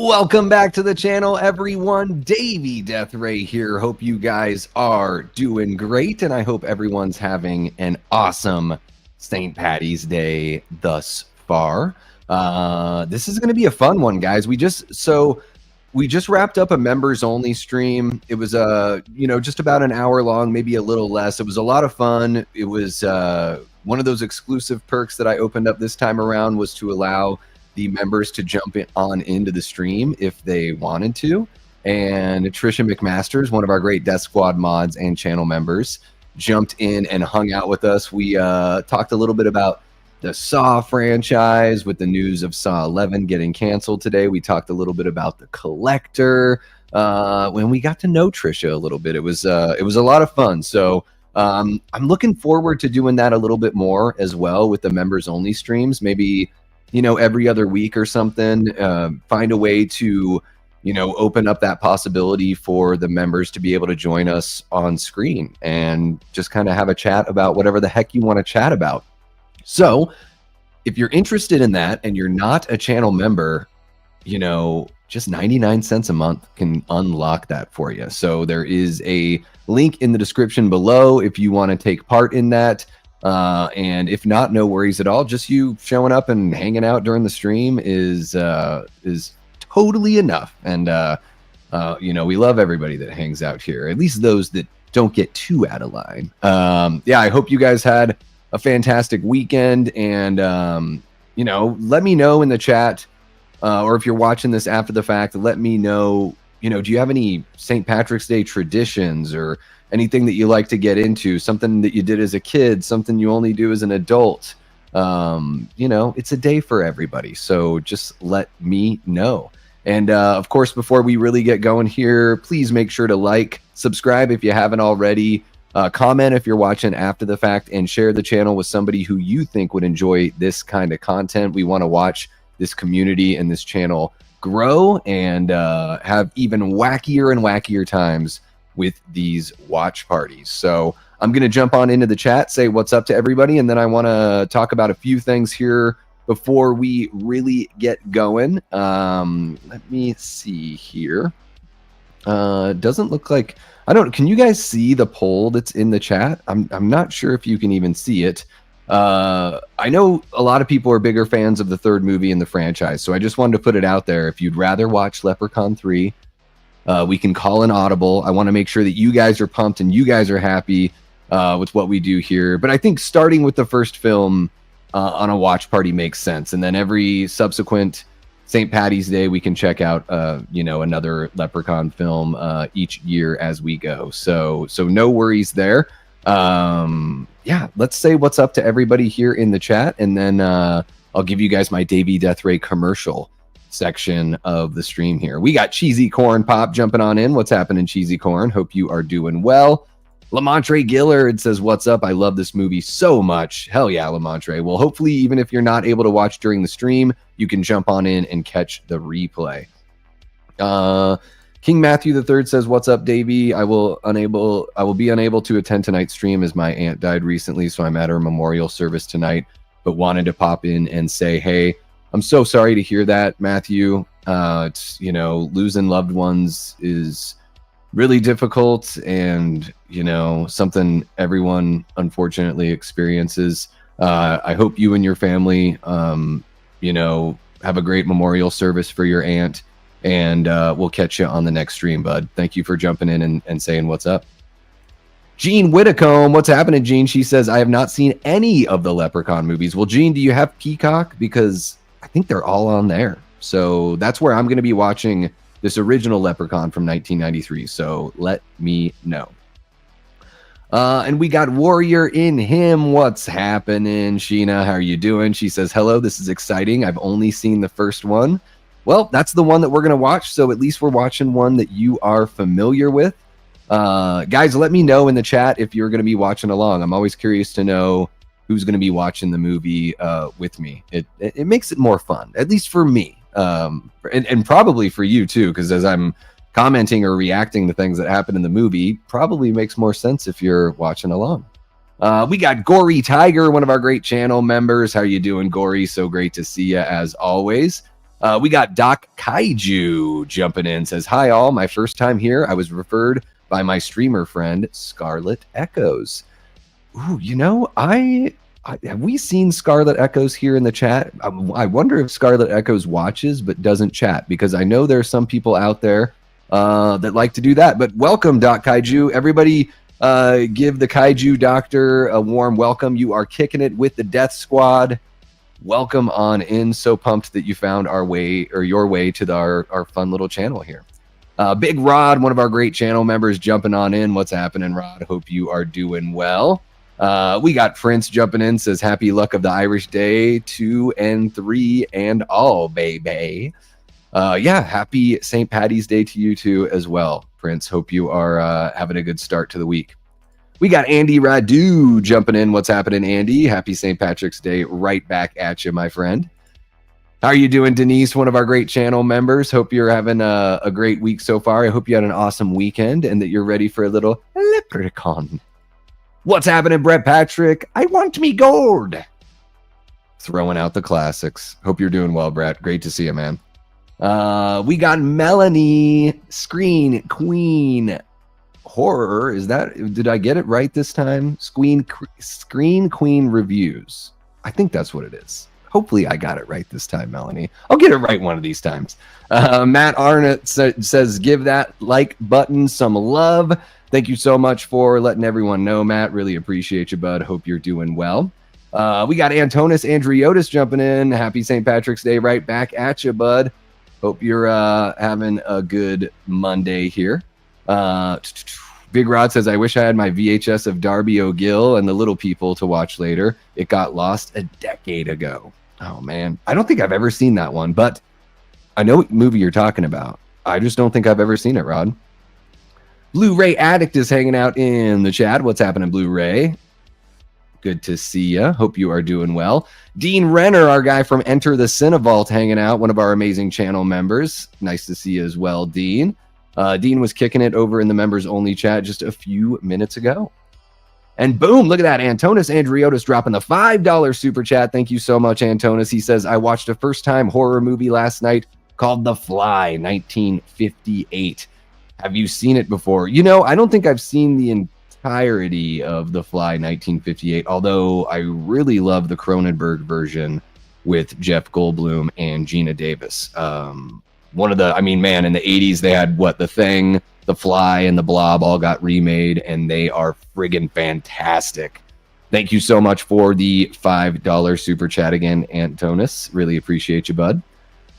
Welcome back to the channel, everyone. Davey Deathray here. Hope you guys are doing great, and I hope everyone's having an awesome St. Paddy's Day thus far. This is going to be a fun one, guys. We just wrapped up a members only stream. It was just about an hour long, maybe a little less. It was a lot of fun. It was one of those exclusive perks that I opened up this time around was to allow the members to jump on into the stream if they wanted to. And Trisha McMasters, one of our great Death Squad mods and channel members, jumped in and hung out with us. We talked a little bit about the Saw franchise with the news of Saw 11 getting canceled today. We talked a little bit about the Collector. When we got to know Trisha a little bit, it was a lot of fun. So I'm looking forward to doing that a little bit more as well with the members only streams. Maybe every other week or something, find a way to, open up that possibility for the members to be able to join us on screen and just kind of have a chat about whatever the heck you want to chat about. So if you're interested in that and you're not a channel member, just 99 cents a month can unlock that for you. So there is a link in the description below if you want to take part in that. And if not, no worries at all. Just you showing up and hanging out during the stream is totally enough. And we love everybody that hangs out here, at least those that don't get too out of line. I hope you guys had a fantastic weekend, and let me know in the chat, or if you're watching this after the fact, let me know, do you have any St. Patrick's Day traditions or anything that you like to get into, something that you did as a kid, something you only do as an adult? It's a day for everybody, so just let me know. And of course, before we really get going here, please make sure to like, subscribe if you haven't already, comment if you're watching after the fact, and share the channel with somebody who you think would enjoy this kind of content. We want to watch this community and this channel grow and have even wackier and wackier times with these watch parties. So I'm going to jump on into the chat, say what's up to everybody, and then I want to talk about a few things here before we really get going. Let me see here. Doesn't look like, can you guys see the poll that's in the chat? I'm not sure if you can even see it. I know a lot of people are bigger fans of the third movie in the franchise, so I just wanted to put it out there. If you'd rather watch Leprechaun 3, we can call an audible. I want to make sure that you guys are pumped and you guys are happy with what we do here. But I think starting with the first film on a watch party makes sense. And then every subsequent St. Paddy's Day, we can check out, another Leprechaun film each year as we go. So no worries there. Let's say what's up to everybody here in the chat. And then I'll give you guys my Davey Deathray commercial section of the stream here. We got Cheesy Corn Pop jumping on in. What's happening, Cheesy Corn? Hope you are doing well. Lamontre Gillard says, what's up? I love this movie so much. Hell yeah, Lamontre. Well, hopefully, even if you're not able to watch during the stream, you can jump on in and catch the replay. King Matthew III says, what's up, Davey? I will be unable to attend tonight's stream as my aunt died recently, so I'm at her memorial service tonight, but wanted to pop in and say, hey, I'm so sorry to hear that, Matthew. It's, losing loved ones is really difficult and, something everyone unfortunately experiences. I hope you and your family, have a great memorial service for your aunt, and we'll catch you on the next stream, bud. Thank you for jumping in and saying what's up. Jean Whitacombe, what's happening, Jean? She says, I have not seen any of the Leprechaun movies. Well, Jean, do you have Peacock? Because I think they're all on there. So that's where I'm going to be watching this original Leprechaun from 1993. So let me know. And we got Warrior in Him. What's happening, Sheena? How are you doing? She says, hello, this is exciting. I've only seen the first one. Well, that's the one that we're going to watch. So at least we're watching one that you are familiar with. Guys, let me know in the chat if you're going to be watching along. I'm always curious to know who's going to be watching the movie with me. It makes it more fun, at least for me, and probably for you too, because as I'm commenting or reacting to things that happen in the movie, probably makes more sense if you're watching along. We got Gory Tiger, one of our great channel members. How you doing, Gory? So great to see you as always. We got Doc Kaiju jumping in, says, hi all, my first time here. I was referred by my streamer friend, Scarlet Echoes. Ooh, you know, have we seen Scarlet Echoes here in the chat? I wonder if Scarlet Echoes watches but doesn't chat, because I know there's some people out there that like to do that. But welcome, Doc Kaiju. Everybody give the Kaiju Doctor a warm welcome. You are kicking it with the Death Squad. Welcome on in. So pumped that you found our way, or your way, to our fun little channel here. Big Rod, one of our great channel members, jumping on in. What's happening, Rod? Hope you are doing well. We got Prince jumping in, says happy luck of the Irish Day 2 and 3 and all, baby. Yeah, happy St. Paddy's Day to you too as well, Prince. Hope you are having a good start to the week. We got Andy Radu jumping in. What's happening, Andy? Happy St. Patrick's Day right back at you, my friend. How are you doing, Denise, one of our great channel members? Hope you're having a great week so far. I hope you had an awesome weekend and that you're ready for a little leprechaun. What's happening, Brett Patrick? I want me gold. Throwing out the classics. Hope you're doing well, Brett. Great to see you, man. We got Melanie, Screen Queen Horror. Is that, did I get it right this time? Screen Queen Reviews. I think that's what it is. Hopefully I got it right this time, Melanie. I'll get it right one of these times. Matt Arnott says, give that like button some love. Thank you so much for letting everyone know, Matt. Really appreciate you, bud. Hope you're doing well. We got Antonis Andriotis jumping in. Happy St. Patrick's Day right back at you, bud. Hope you're having a good Monday here. Big Rod says, I wish I had my VHS of Darby O'Gill and the Little People to watch later. It got lost a decade ago. Oh, man. I don't think I've ever seen that one, but I know what movie you're talking about. I just don't think I've ever seen it, Rod. Blu-ray Addict is hanging out in the chat. What's happening, Blu-ray? Good to see you. Hope you are doing well. Dean Renner, our guy from Enter the Cinevault, hanging out, one of our amazing channel members. Nice to see you as well, Dean. Dean was kicking it over in the members only chat just a few minutes ago. And boom, look at that. Antonis Andriotis dropping the $5 super chat. Thank you so much, Antonis. He says, I watched a first-time horror movie last night called The Fly, 1958. Have you seen it before? You know, I don't think I've seen the entirety of The Fly, 1958, although I really love the Cronenberg version with Jeff Goldblum and Gina Davis. One of the, I mean, man, in the 80s, they had what, The Thing, The Fly, and The Blob all got remade, and they are friggin' fantastic. Thank you so much for the $5 super chat again, Antonis. Really appreciate you, bud.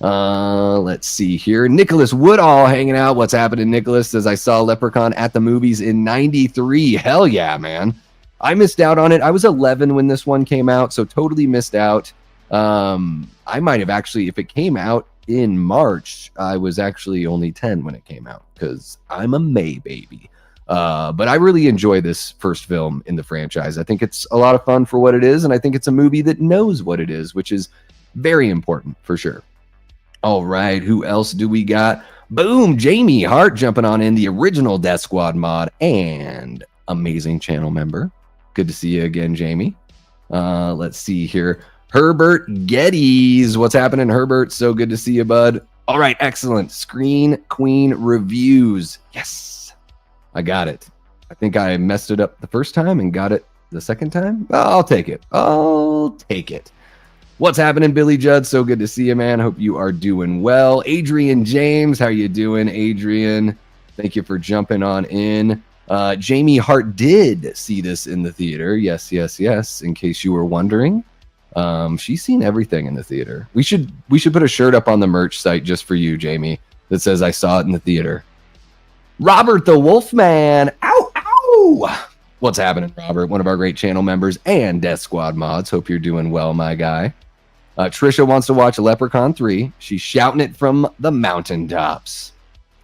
Let's see here. Nicholas Woodall hanging out. What's happening, Nicholas? Says, I saw Leprechaun at the movies in 93. Hell yeah, man. I missed out on it. I was 11 when this one came out, so totally missed out. I might have actually, if it came out in March, I was actually only 10 when it came out, because I'm a May baby. But I really enjoy this first film in the franchise. I think it's a lot of fun for what it is, and I think it's a movie that knows what it is, which is very important for sure. All right, who else do we got? Boom, Jamie Hart jumping on in, the original Death Squad mod and amazing channel member. Good to see you again, Jamie. Let's see here. Herbert Geddes. What's happening, Herbert? So good to see you, bud. All right, excellent. Screen Queen Reviews. Yes, I got it. I think I messed it up the first time and got it the second time. I'll take it. I'll take it. What's happening, Billy Judd? So good to see you, man. Hope you are doing well. Adrian James, how you doing, Adrian? Thank you for jumping on in. Jamie Hart did see this in the theater. Yes, yes, yes. In case you were wondering, she's seen everything in the theater. We should put a shirt up on the merch site just for you, Jamie, that says I saw it in the theater. Robert the Wolfman. Ow, ow. What's happening, Robert? One of our great channel members and Death Squad mods. Hope you're doing well, my guy. Trisha wants to watch Leprechaun 3. She's shouting it from the mountaintops.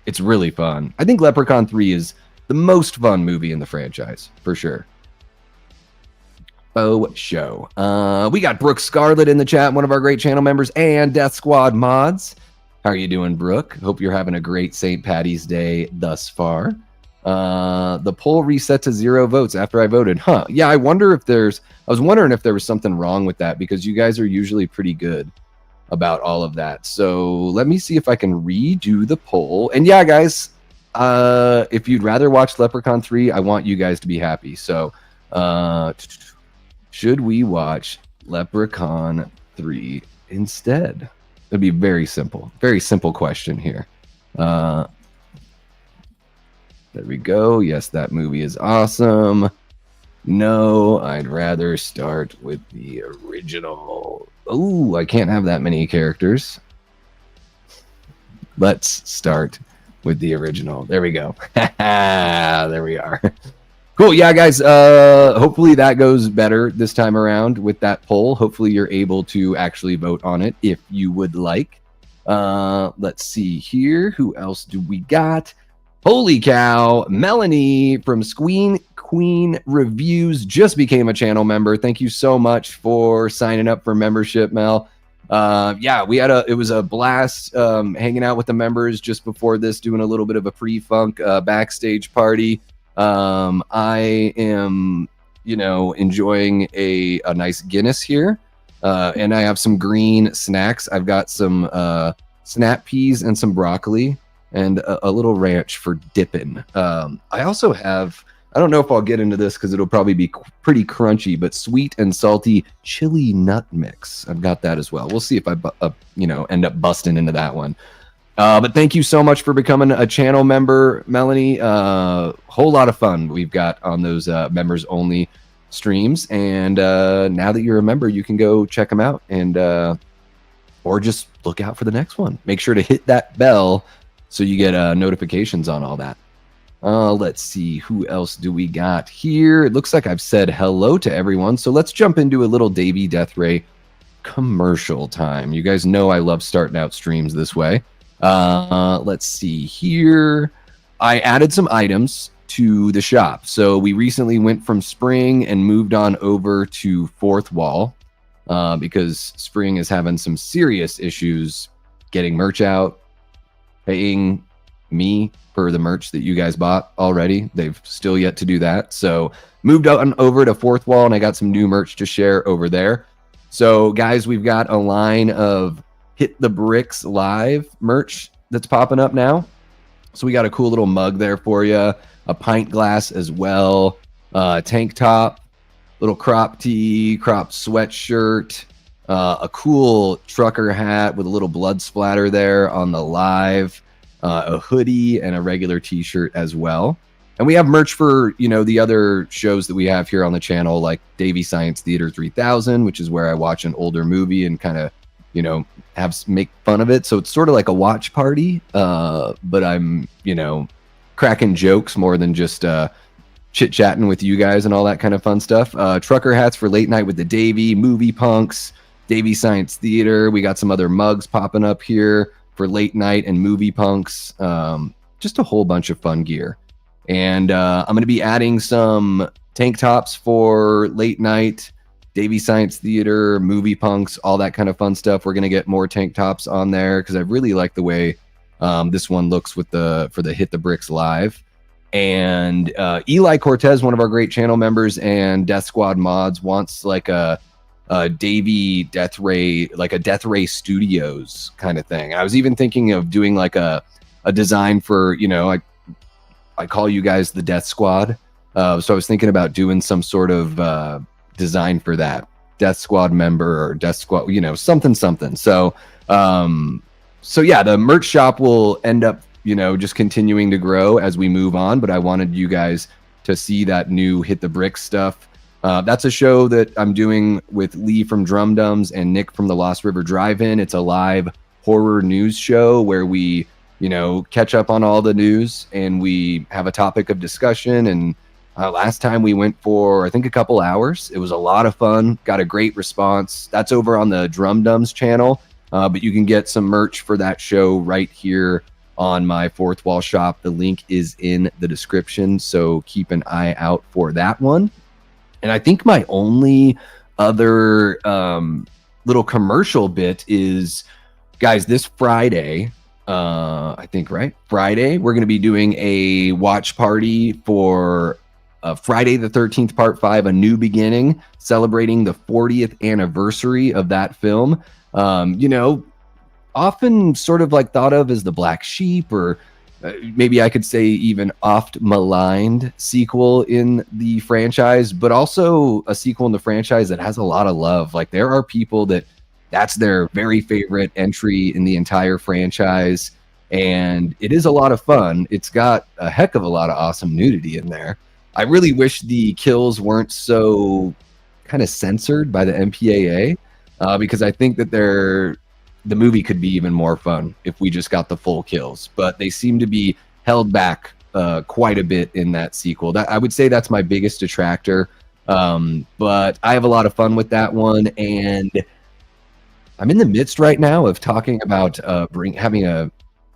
It's really fun. I think Leprechaun 3 is the most fun movie in the franchise, for sure. Oh, show. We got Brooke Scarlett in the chat, one of our great channel members and Death Squad mods. How are you doing, Brooke? Hope you're having a great St. Paddy's Day thus far. The poll reset to 0 votes after I voted. Huh. Yeah, I was wondering if there was something wrong with that, because you guys are usually pretty good about all of that. So let me see if I can redo the poll. And yeah, guys, if you'd rather watch Leprechaun 3, I want you guys to be happy. So should we watch Leprechaun 3 instead? It'd be very simple question here. There we go. Yes, that movie is awesome. No, I'd rather start with the original. Oh, I can't have that many characters. Let's start with the original. There we go. There we are. Cool. Yeah, guys. Hopefully that goes better this time around with that poll. Hopefully you're able to actually vote on it if you would like. Let's see here. Who else do we got? Holy cow. Melanie from Queen Reviews just became a channel member. Thank you so much for signing up for membership, Mel. Yeah, it was a blast hanging out with the members just before this, doing a little bit of a pre-funk backstage party. I am, enjoying a nice Guinness here. And I have some green snacks. I've got some snap peas and some broccoli and a little ranch for dipping. I also have, I don't know if I'll get into this because it'll probably be pretty crunchy, but sweet and salty chili nut mix. I've got that as well. We'll see if I, end up busting into that one. But thank you so much for becoming a channel member, Melanie. Whole lot of fun we've got on those members only streams. And now that you're a member, you can go check them out and or just look out for the next one. Make sure to hit that bell so you get notifications on all that. Let's see, who else do we got here? It looks like I've said hello to everyone. So let's jump into a little Davey Death Ray commercial time. You guys know I love starting out streams this way. Let's see here. I added some items to the shop. So we recently went from Spring and moved on over to Fourth Wall because Spring is having some serious issues getting merch out, paying me for the merch that you guys bought already. They've still yet to do that. So moved on over to Fourth Wall and I got some new merch to share over there. So guys, we've got a line of Hit the Bricks live merch that's popping up now. So we got a cool little mug there for you, a pint glass as well, tank top, little crop tee, crop sweatshirt, a cool trucker hat with a little blood splatter there on the live, a hoodie and a regular t-shirt as well. And we have merch for, the other shows that we have here on the channel, like Davey Science Theater 3000, which is where I watch an older movie and kind of, make fun of it. So it's sort of like a watch party, but I'm, cracking jokes more than just chit-chatting with you guys and all that kind of fun stuff. Trucker hats for late night with the Davey, movie punks, Davey Science Theater. We got some other mugs popping up here for late night and movie punks. Just a whole bunch of fun gear. And I'm going to be adding some tank tops for late night, Davey Science Theater, movie punks, all that kind of fun stuff. We're going to get more tank tops on there because I really like the way this one looks for the Hit the Bricks live. And Eli Cortez, one of our great channel members and Death Squad mods, wants like a Davey Death Ray, like a Death Ray Studios kind of thing. I was even thinking of doing like a design for, I call you guys the Death Squad. So I was thinking about doing some sort of design for that Death Squad member or Death Squad, something. So yeah, the merch shop will end up, just continuing to grow as we move on. But I wanted you guys to see that new Hit the Bricks stuff. That's a show that I'm doing with Lee from Drum Dums and Nick from the Lost River Drive-In. It's a live horror news show where we, catch up on all the news and we have a topic of discussion. And last time we went for, I think, a couple hours. It was a lot of fun. Got a great response. That's over on the Drum Dums channel. But you can get some merch for that show right here on my Fourth Wall shop. The link is in the description. So keep an eye out for that one. And I think my only other little commercial bit is, guys, this Friday, I think, right? Friday, we're going to be doing a watch party for Friday the 13th Part 5, A New Beginning, celebrating the 40th anniversary of that film. You know, often sort of like thought of as the black sheep, or maybe I could say even oft maligned sequel in the franchise, but also a sequel in the franchise that has a lot of love. Like, there are people that's their very favorite entry in the entire franchise, and it is a lot of fun. It's got a heck of a lot of awesome nudity in there. I really wish the kills weren't so kind of censored by the MPAA, because I think that the movie could be even more fun if we just got the full kills. But they seem to be held back quite a bit in that sequel. That, I would say, that's my biggest detractor. But I have a lot of fun with that one, and I'm in the midst right now of talking about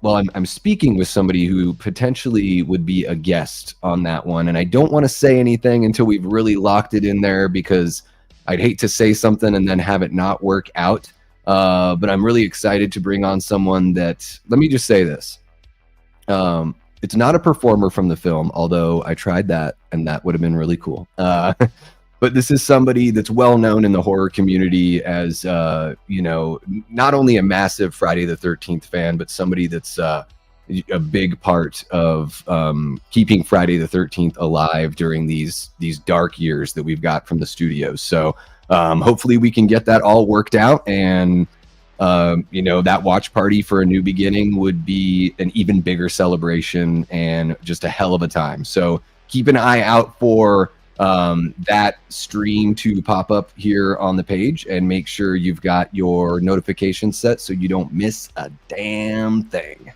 I'm speaking with somebody who potentially would be a guest on that one, and I don't want to say anything until we've really locked it in there, because I'd hate to say something and then have it not work out. But I'm really excited to bring on someone that, let me just say this. It's not a performer from the film, although I tried that, and that would have been really cool. But this is somebody that's well known in the horror community as, you know, not only a massive Friday the 13th fan, but somebody that's a big part of keeping Friday the 13th alive during these dark years that we've got from the studios. So hopefully we can get that all worked out, and you know, that watch party for A New Beginning would be an even bigger celebration and just a hell of a time. So keep an eye out for that stream to pop up here on the page, and make sure you've got your notifications set so you don't miss a damn thing.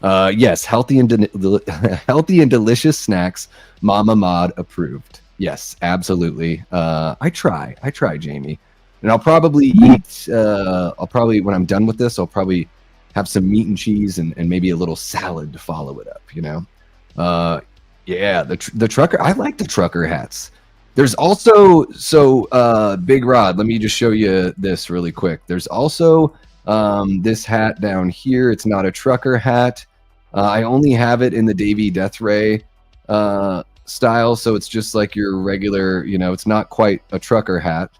Yes, healthy and delicious snacks, Mama Mod approved. Yes, absolutely. I try, Jamie, and I'll probably eat. When I'm done with this, I'll probably have some meat and cheese and maybe a little salad to follow it up. You know. Yeah, the trucker. I like the trucker hats. There's also, Big Rod, let me just show you this really quick. There's also this hat down here. It's not a trucker hat. I only have it in the Davey Death Ray style, so it's just like your regular, you know, it's not quite a trucker hat.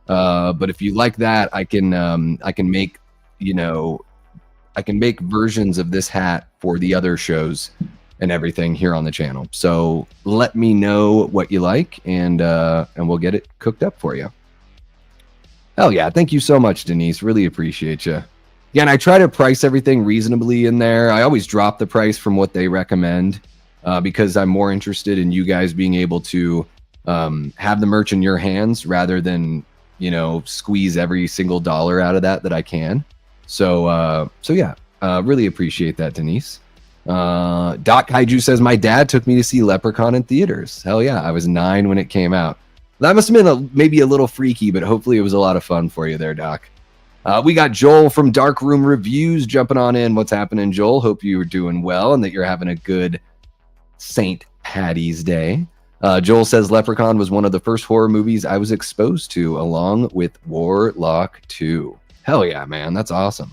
But if you like that, I can make, you know, I can make versions of this hat for the other shows and everything here on the channel. So let me know what you like, and we'll get it cooked up for you. Hell yeah. Thank you so much, Denise. Really appreciate you. Yeah, and I try to price everything reasonably in there. I always drop the price from what they recommend, because I'm more interested in you guys being able to have the merch in your hands rather than, you know, squeeze every single dollar out of that I can. So yeah, really appreciate that, Denise. Doc Kaiju says, my dad took me to see Leprechaun in theaters. Hell yeah, I was 9 when it came out. That must have been maybe a little freaky, but hopefully it was a lot of fun for you there, Doc. We got Joel from Dark Room Reviews jumping on in. What's happening, Joel? Hope you're doing well and that you're having a good St. Paddy's Day. Joel says, Leprechaun was one of the first horror movies I was exposed to, along with Warlock 2. Hell yeah, man. That's awesome.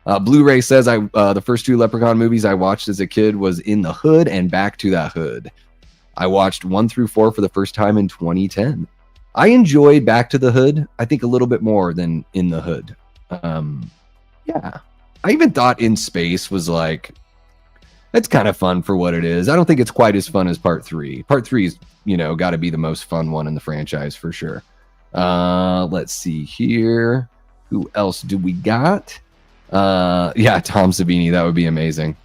Blu-ray says, the first 2 Leprechaun movies I watched as a kid was In the Hood and Back to the Hood. I watched 1 through 4 for the first time in 2010. I enjoyed Back to the Hood, I think, a little bit more than In the Hood. Yeah. I even thought In Space was like, it's kind of fun for what it is. I don't think it's quite as fun as Part 3. Part 3 is, you know, got to be the most fun one in the franchise for sure. Let's see here. Who else do we got? Yeah, Tom Savini. That would be amazing.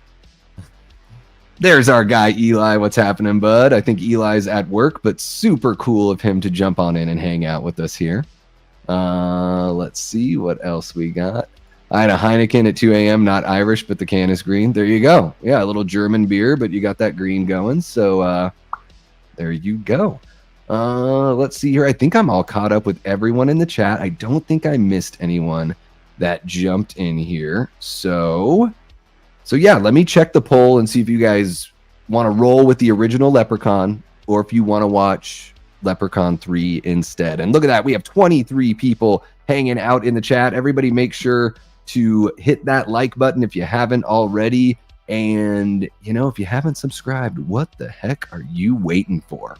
There's our guy, Eli. What's happening, bud? I think Eli's at work, but super cool of him to jump on in and hang out with us here. Let's see what else we got. I had a Heineken at 2 a.m., not Irish, but the can is green. There you go. Yeah, a little German beer, but you got that green going. So there you go. Let's see here. I think I'm all caught up with everyone in the chat. I don't think I missed anyone that jumped in here. So yeah, let me check the poll and see if you guys want to roll with the original Leprechaun or if you want to watch Leprechaun 3 instead. And look at that. We have 23 people hanging out in the chat. Everybody make sure to hit that like button if you haven't already. And, you know, if you haven't subscribed, what the heck are you waiting for?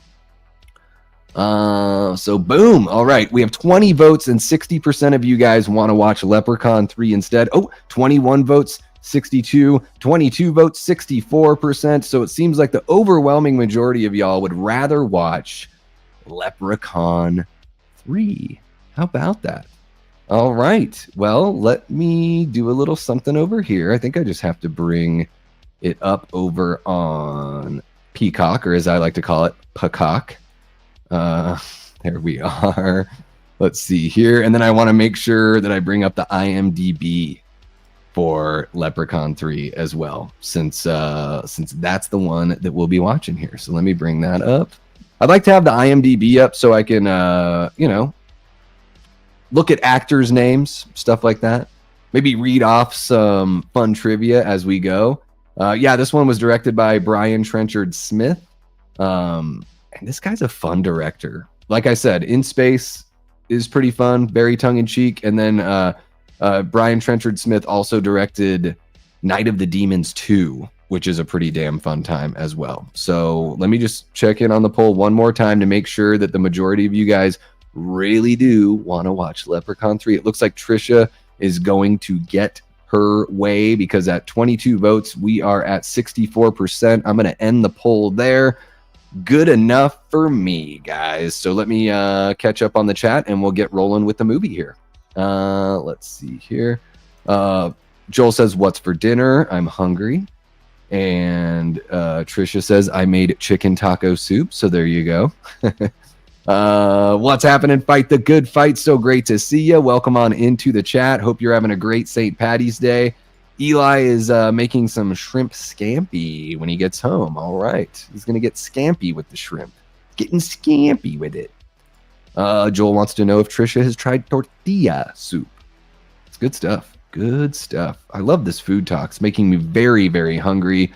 So boom. All right. We have 20 votes and 60% of you guys want to watch Leprechaun 3 instead. Oh, 21 votes, 62, 22 votes, 64%. So it seems like the overwhelming majority of y'all would rather watch Leprechaun 3. How about that? All right. Well, let me do a little something over here. I think I just have to bring it up over on Peacock, or as I like to call it, Peacock. There we are. Let's see here. And then I want to make sure that I bring up the IMDb for Leprechaun 3 as well, since that's the one that we'll be watching here. So let me bring that up. I'd like to have the IMDb up so I can, look at actors' names, stuff like that. Maybe read off some fun trivia as we go. Yeah, this one was directed by Brian Trenchard Smith. And this guy's a fun director. Like I said, In Space is pretty fun, very tongue-in-cheek. And then Brian Trenchard Smith also directed Night of the Demons 2, which is a pretty damn fun time as well. So let me just check in on the poll one more time to make sure that the majority of you guys really do want to watch Leprechaun 3. It looks like Trisha is going to get her way because at 22 votes, we are at 64%. I'm going to end the poll there. Good enough for me, guys. So let me catch up on the chat and we'll get rolling with the movie here. Let's see here. Joel says, "What's for dinner? I'm hungry." And Trisha says, "I made chicken taco soup." So there you go. What's happening? Fight the good fight. So great to see you. Welcome on into the chat. Hope you're having a great St. Patty's Day. Eli is making some shrimp scampi when he gets home. All right. He's going to get scampi with the shrimp. Getting scampi with it. Joel wants to know if Trisha has tried tortilla soup. It's good stuff. Good stuff. I love this food talk. It's making me very, very hungry.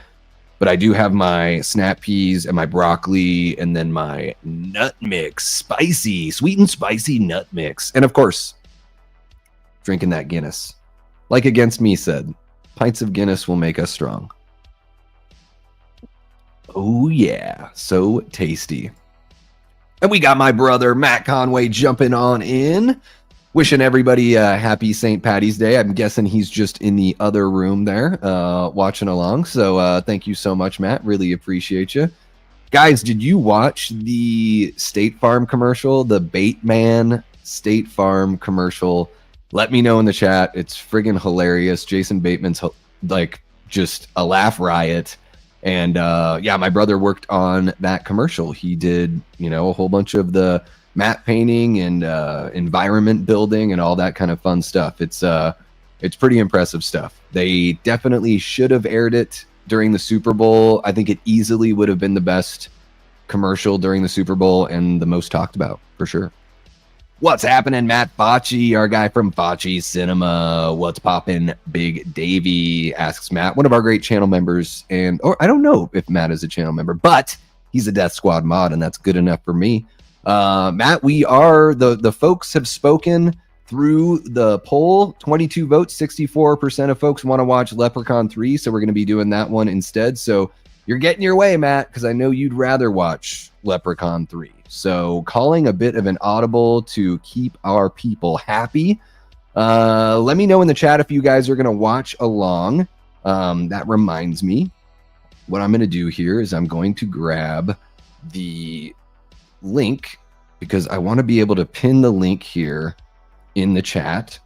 But I do have my snap peas and my broccoli and then my nut mix. Spicy, sweet and spicy nut mix. And of course, drinking that Guinness. Like Against Me said, pints of Guinness will make us strong. Oh yeah, so tasty. And we got my brother Matt Conway jumping on in. Wishing everybody a happy St. Patty's Day. I'm guessing he's just in the other room there watching along. So thank you so much, Matt. Really appreciate you. Guys, did you watch the State Farm commercial, the Bateman State Farm commercial? Let me know in the chat. It's friggin' hilarious. Jason Bateman's like just a laugh riot. And yeah, my brother worked on that commercial. He did, a whole bunch of the matte painting and environment building and all that kind of fun stuff. It's pretty impressive stuff. They definitely should have aired it during the Super Bowl. I think it easily would have been the best commercial during the Super Bowl and the most talked about for sure. What's happening, Matt Facci, our guy from Facci Cinema? What's poppin', Big Davey? Asks Matt, one of our great channel members. Or I don't know if Matt is a channel member, but he's a Death Squad mod, and that's good enough for me. Matt, we are the folks have spoken through the poll. 22 votes, 64% of folks want to watch Leprechaun 3, so we're going to be doing that one instead. So you're getting your way, Matt, because I know you'd rather watch Leprechaun 3. So calling a bit of an audible to keep our people happy. Let me know in the chat if you guys are going to watch along. That reminds me, what I'm going to do here is I'm going to grab the link because I want to be able to pin the link here in the chat,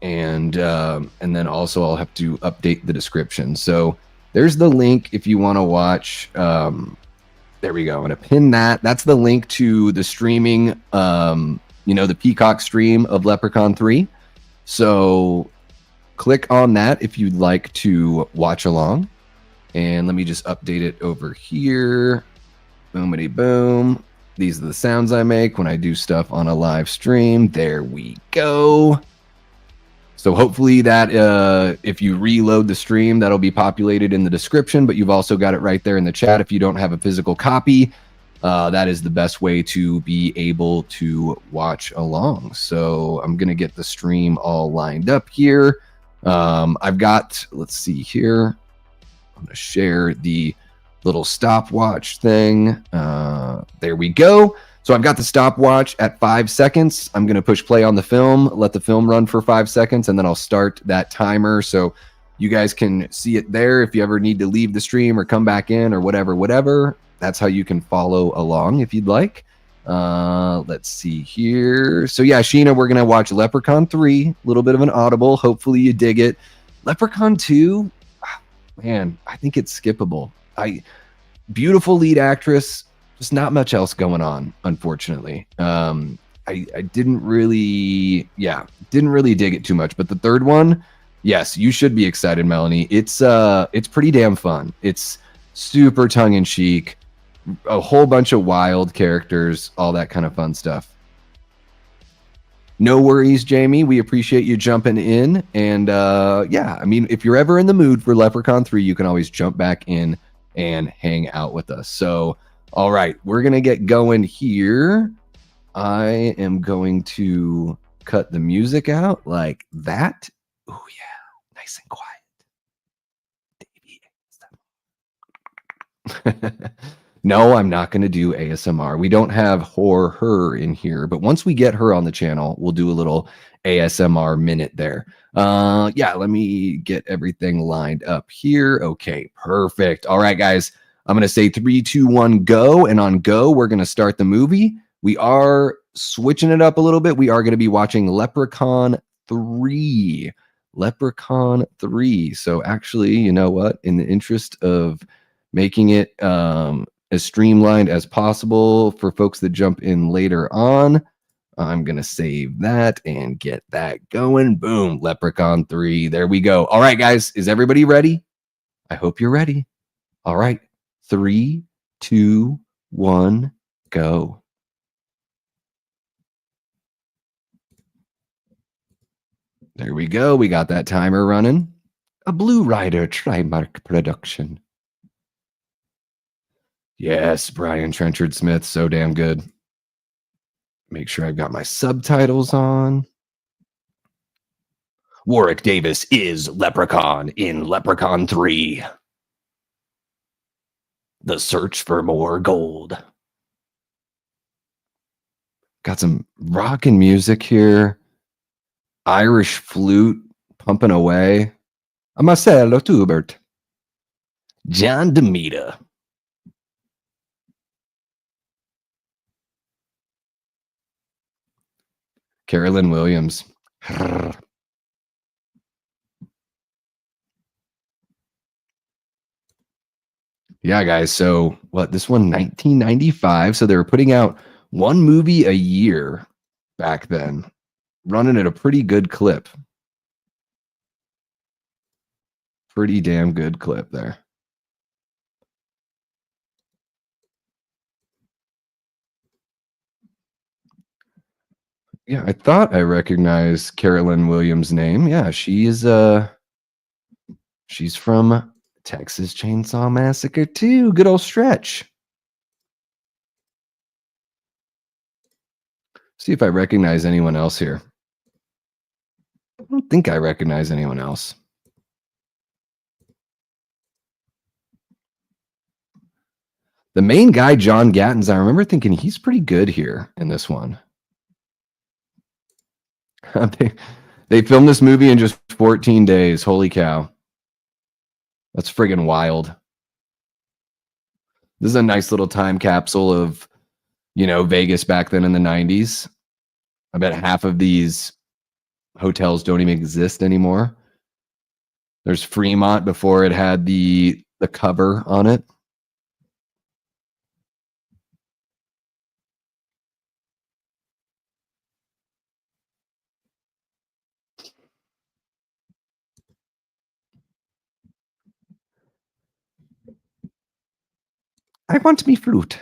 and then also I'll have to update the description. So there's the link if you want to watch. There we go. I'm going to pin that. That's the link to the streaming, the Peacock stream of Leprechaun 3. So click on that if you'd like to watch along. And let me just update it over here. Boomity boom. These are the sounds I make when I do stuff on a live stream. There we go. So hopefully that if you reload the stream, that'll be populated in the description, but you've also got it right there in the chat. If you don't have a physical copy, that is the best way to be able to watch along. So I'm going to get the stream all lined up here. I've got, let's see here. I'm going to share the little stopwatch thing. There we go. So I've got the stopwatch at 5 seconds. I'm going to push play on the film, let the film run for 5 seconds, and then I'll start that timer. So you guys can see it there. If you ever need to leave the stream or come back in or whatever, that's how you can follow along if you'd like. Let's see here. So yeah, Sheena, we're going to watch Leprechaun 3, a little bit of an audible. Hopefully you dig it. Leprechaun 2, man, I think it's skippable. Beautiful lead actress, just not much else going on, unfortunately. I didn't really dig it too much. But the third one, yes, you should be excited, Melanie. It's pretty damn fun. It's super tongue-in-cheek, a whole bunch of wild characters, all that kind of fun stuff. No worries, Jamie. We appreciate you jumping in. And yeah, I mean, if you're ever in the mood for Leprechaun 3, you can always jump back in and hang out with us. So, all right, we're going to get going here. I am going to cut the music out like that. Oh, yeah, nice and quiet. No, I'm not going to do ASMR. We don't have her in here, but once we get her on the channel, we'll do a little ASMR minute there. Yeah, let me get everything lined up here. Okay, perfect. All right, guys, I'm going to say 3, 2, 1, go. And on go, we're going to start the movie. We are switching it up a little bit. We are going to be watching Leprechaun 3. Leprechaun 3. So actually, you know what? In the interest of making it as streamlined as possible for folks that jump in later on, I'm going to save that and get that going. Boom, Leprechaun 3. There we go. All right, guys, is everybody ready? I hope you're ready. All right, 3, 2, 1, go. There we go. We got that timer running. A Blue Rider Trimark production. Yes, Brian Trenchard Smith, so damn good. Make sure I've got my subtitles on. Warwick Davis is Leprechaun in Leprechaun 3. The search for more gold. Got some rockin' music here. Irish flute pumping away. A Marcello Tubert. John DeMita. Carolyn Williams. Yeah, guys. So what? This one, 1995. So they were putting out one movie a year back then, running at a pretty good clip. Pretty damn good clip there. Yeah, I thought I recognized Carolyn Williams' name. Yeah, she's from Texas Chainsaw Massacre 2. Good old Stretch. See if I recognize anyone else here. I don't think I recognize anyone else. The main guy, John Gattens, I remember thinking he's pretty good here in this one. They filmed this movie in just 14 days. Holy cow. That's friggin' wild. This is a nice little time capsule of, you know, Vegas back then in the 90s. I bet half of these hotels don't even exist anymore. There's Fremont before it had the cover on it. I want me flute.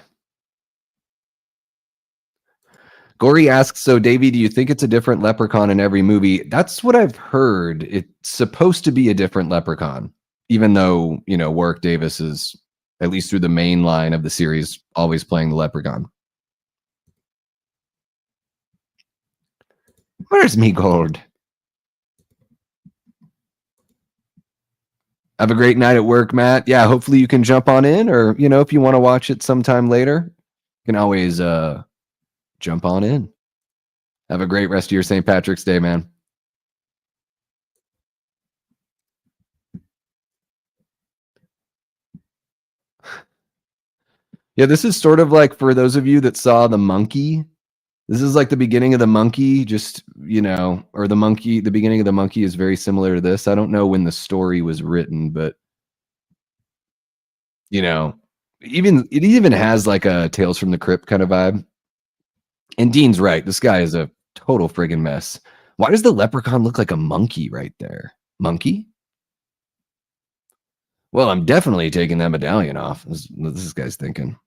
Gory asks, so Davey, do you think it's a different leprechaun in every movie? That's what I've heard. It's supposed to be a different leprechaun, even though, you know, Warwick Davis is, at least through the main line of the series, always playing the leprechaun. Where's me gold? Have a great night at work, Matt. Yeah, hopefully you can jump on in, or, you know, if you want to watch it sometime later, you can always jump on in. Have a great rest of your St. Patrick's Day, man. Yeah, this is sort of like for those of you that saw the monkey. This is like the beginning of the monkey, just or the monkey. The beginning of the monkey is very similar to this. I don't know when the story was written, but you know, it even has like a Tales from the Crypt kind of vibe. And Dean's right. This guy is a total friggin' mess. Why does the leprechaun look like a monkey right there? Monkey? Well, I'm definitely taking that medallion off. This guy's thinking.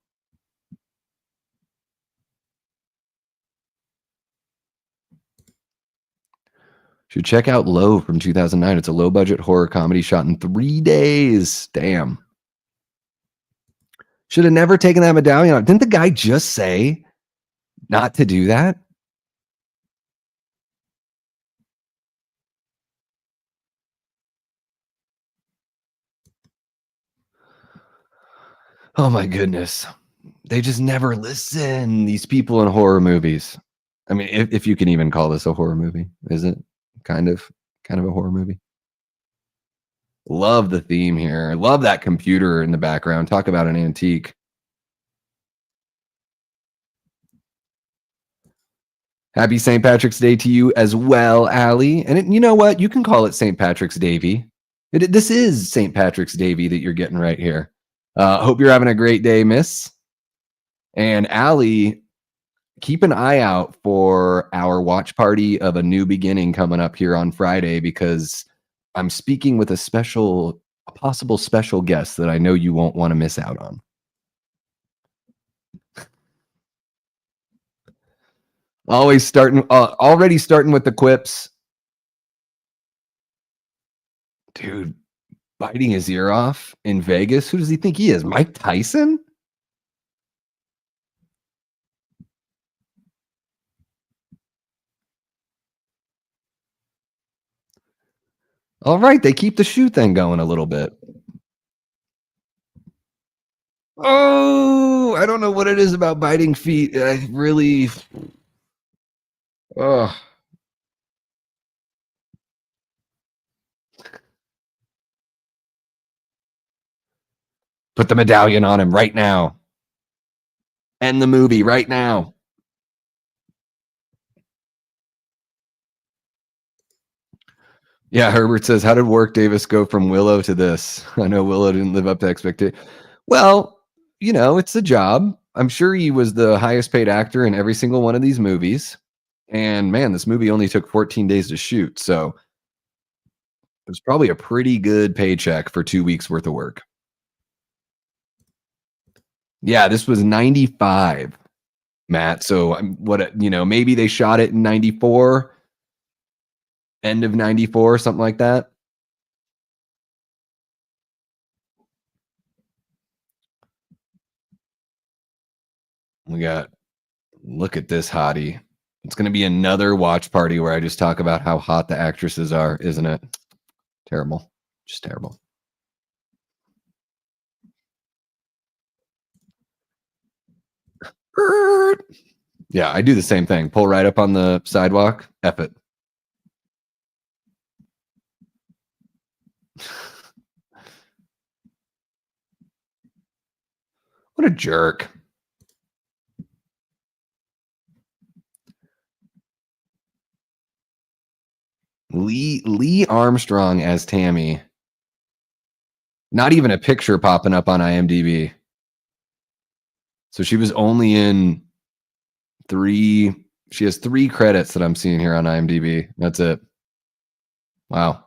Should check out Low from 2009. It's a low budget horror comedy shot in 3 days. Damn. Should have never taken that medallion off. Didn't the guy just say not to do that? Oh my goodness. They just never listen, these people in horror movies. I mean, if you can even call this a horror movie, is it kind of a horror movie? Love the theme here. Love that computer in the background. Talk about an antique. Happy St. Patrick's Day to you as well, Allie. And you know what? You can call it St. Patrick's Davy. This is St. Patrick's Davy that you're getting right here. Hope you're having a great day, miss. And Allie, keep an eye out for our watch party of A New Beginning coming up here on Friday, because I'm speaking with a possible special guest that I know you won't want to miss out on. Already starting with the quips. Dude, biting his ear off in Vegas. Who does he think he is? Mike Tyson? All right, they keep the shoe thing going a little bit. Oh, I don't know what it is about biting feet. I really. Oh. Put the medallion on him right now. End the movie right now. Yeah, Herbert says, how did Warwick Davis go from Willow to this? I know Willow didn't live up to expectation. Well, it's a job. I'm sure he was the highest paid actor in every single one of these movies. And man, this movie only took 14 days to shoot. So it was probably a pretty good paycheck for 2 weeks worth of work. Yeah, this was 95, Matt. So maybe they shot it in 94, end of 94, something like that. Look at this hottie. It's going to be another watch party where I just talk about how hot the actresses are, isn't it? Terrible. Just terrible. Yeah, I do the same thing. Pull right up on the sidewalk. F it. What a jerk. Lee Armstrong as Tammy. Not even a picture popping up on IMDb. So she was only in she has 3 credits that I'm seeing here on IMDb. That's it. Wow.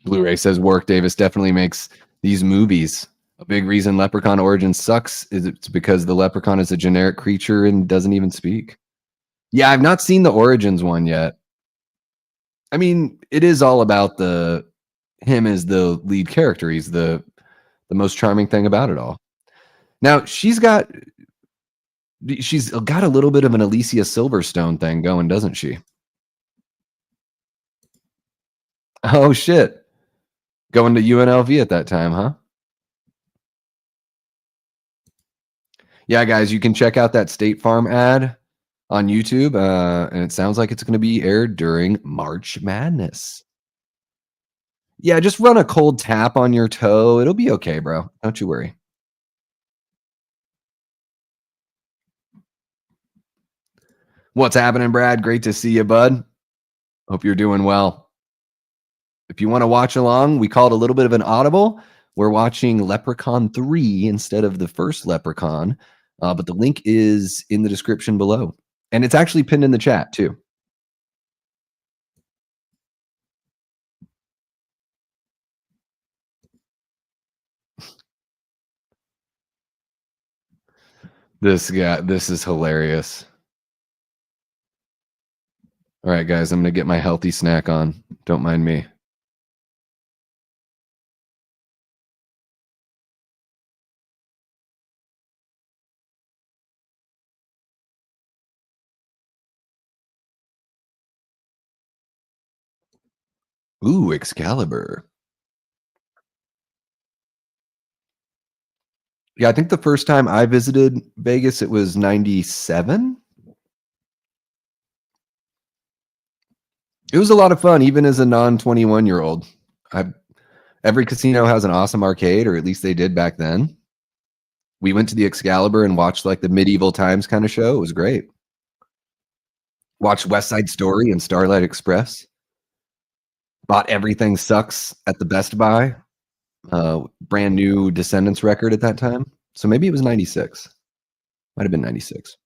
Blu-ray says Warwick Davis definitely makes these movies. A big reason Leprechaun Origins sucks is it's because the Leprechaun is a generic creature and doesn't even speak. Yeah, I've not seen the Origins one yet. I mean, it is all about him as the lead character. He's the most charming thing about it all. Now, she's got She's got a little bit of an Alicia Silverstone thing going, doesn't she? Oh shit. Going to UNLV at that time, huh? Yeah, guys, you can check out that State Farm ad on YouTube, and it sounds like it's going to be aired during March Madness. Yeah, just run a cold tap on your toe. It'll be okay, bro. Don't you worry. What's happening, Brad? Great to see you, bud. Hope you're doing well. If you want to watch along, we call it a little bit of an audible. We're watching Leprechaun 3 instead of the first Leprechaun, but the link is in the description below. And it's actually pinned in the chat, too. This guy, this is hilarious. All right, guys, I'm going to get my healthy snack on. Don't mind me. Ooh, Excalibur. Yeah, I think the first time I visited Vegas, it was 97. It was a lot of fun, even as a non-21-year-old. Every casino has an awesome arcade, or at least they did back then. We went to the Excalibur and watched like the medieval times kind of show. It was great. Watched West Side Story and Starlight Express. Bought Everything Sucks at the Best Buy. Brand new Descendants record at that time. So maybe it was 96. Might have been 96.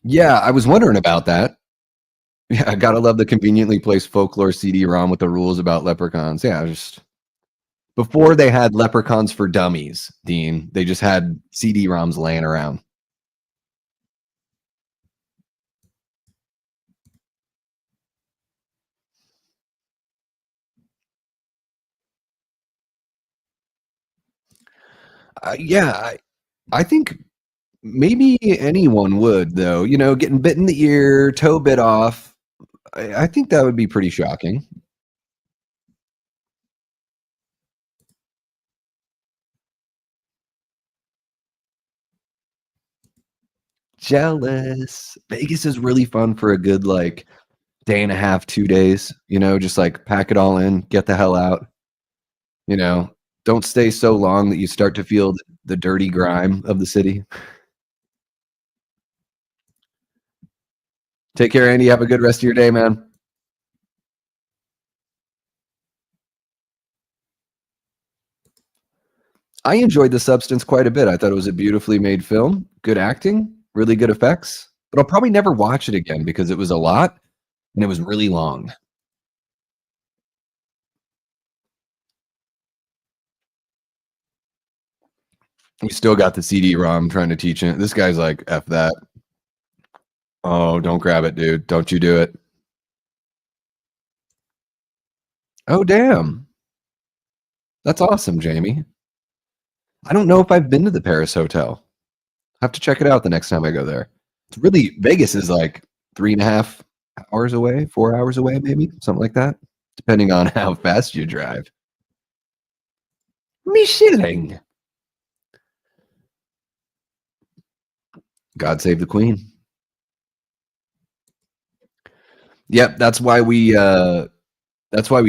Yeah, I was wondering about that. Yeah, I gotta love the conveniently placed folklore CD-ROM with the rules about leprechauns. Yeah, just before they had leprechauns for dummies, Dean, they just had CD-ROMs laying around. Yeah, I think maybe anyone would, though. You know, getting bit in the ear, toe bit off. I think that would be pretty shocking. Jealous. Vegas is really fun for a good like day and a half, 2 days. You know, just like pack it all in, get the hell out. You know, don't stay so long that you start to feel the dirty grime of the city. Take care, Andy. Have a good rest of your day, man. I enjoyed The Substance quite a bit. I thought it was a beautifully made film, good acting, really good effects. But I'll probably never watch it again because it was a lot and it was really long. We still got the CD-ROM trying to teach it. This guy's like, F that. Oh, don't grab it, dude. Don't you do it. Oh, damn. That's awesome, Jamie. I don't know if I've been to the Paris Hotel. I have to check it out the next time I go there. It's really, Vegas is like 3.5 hours away, 4 hours away, maybe something like that, depending on how fast you drive. Michelin. God save the Queen. Yep, that's why we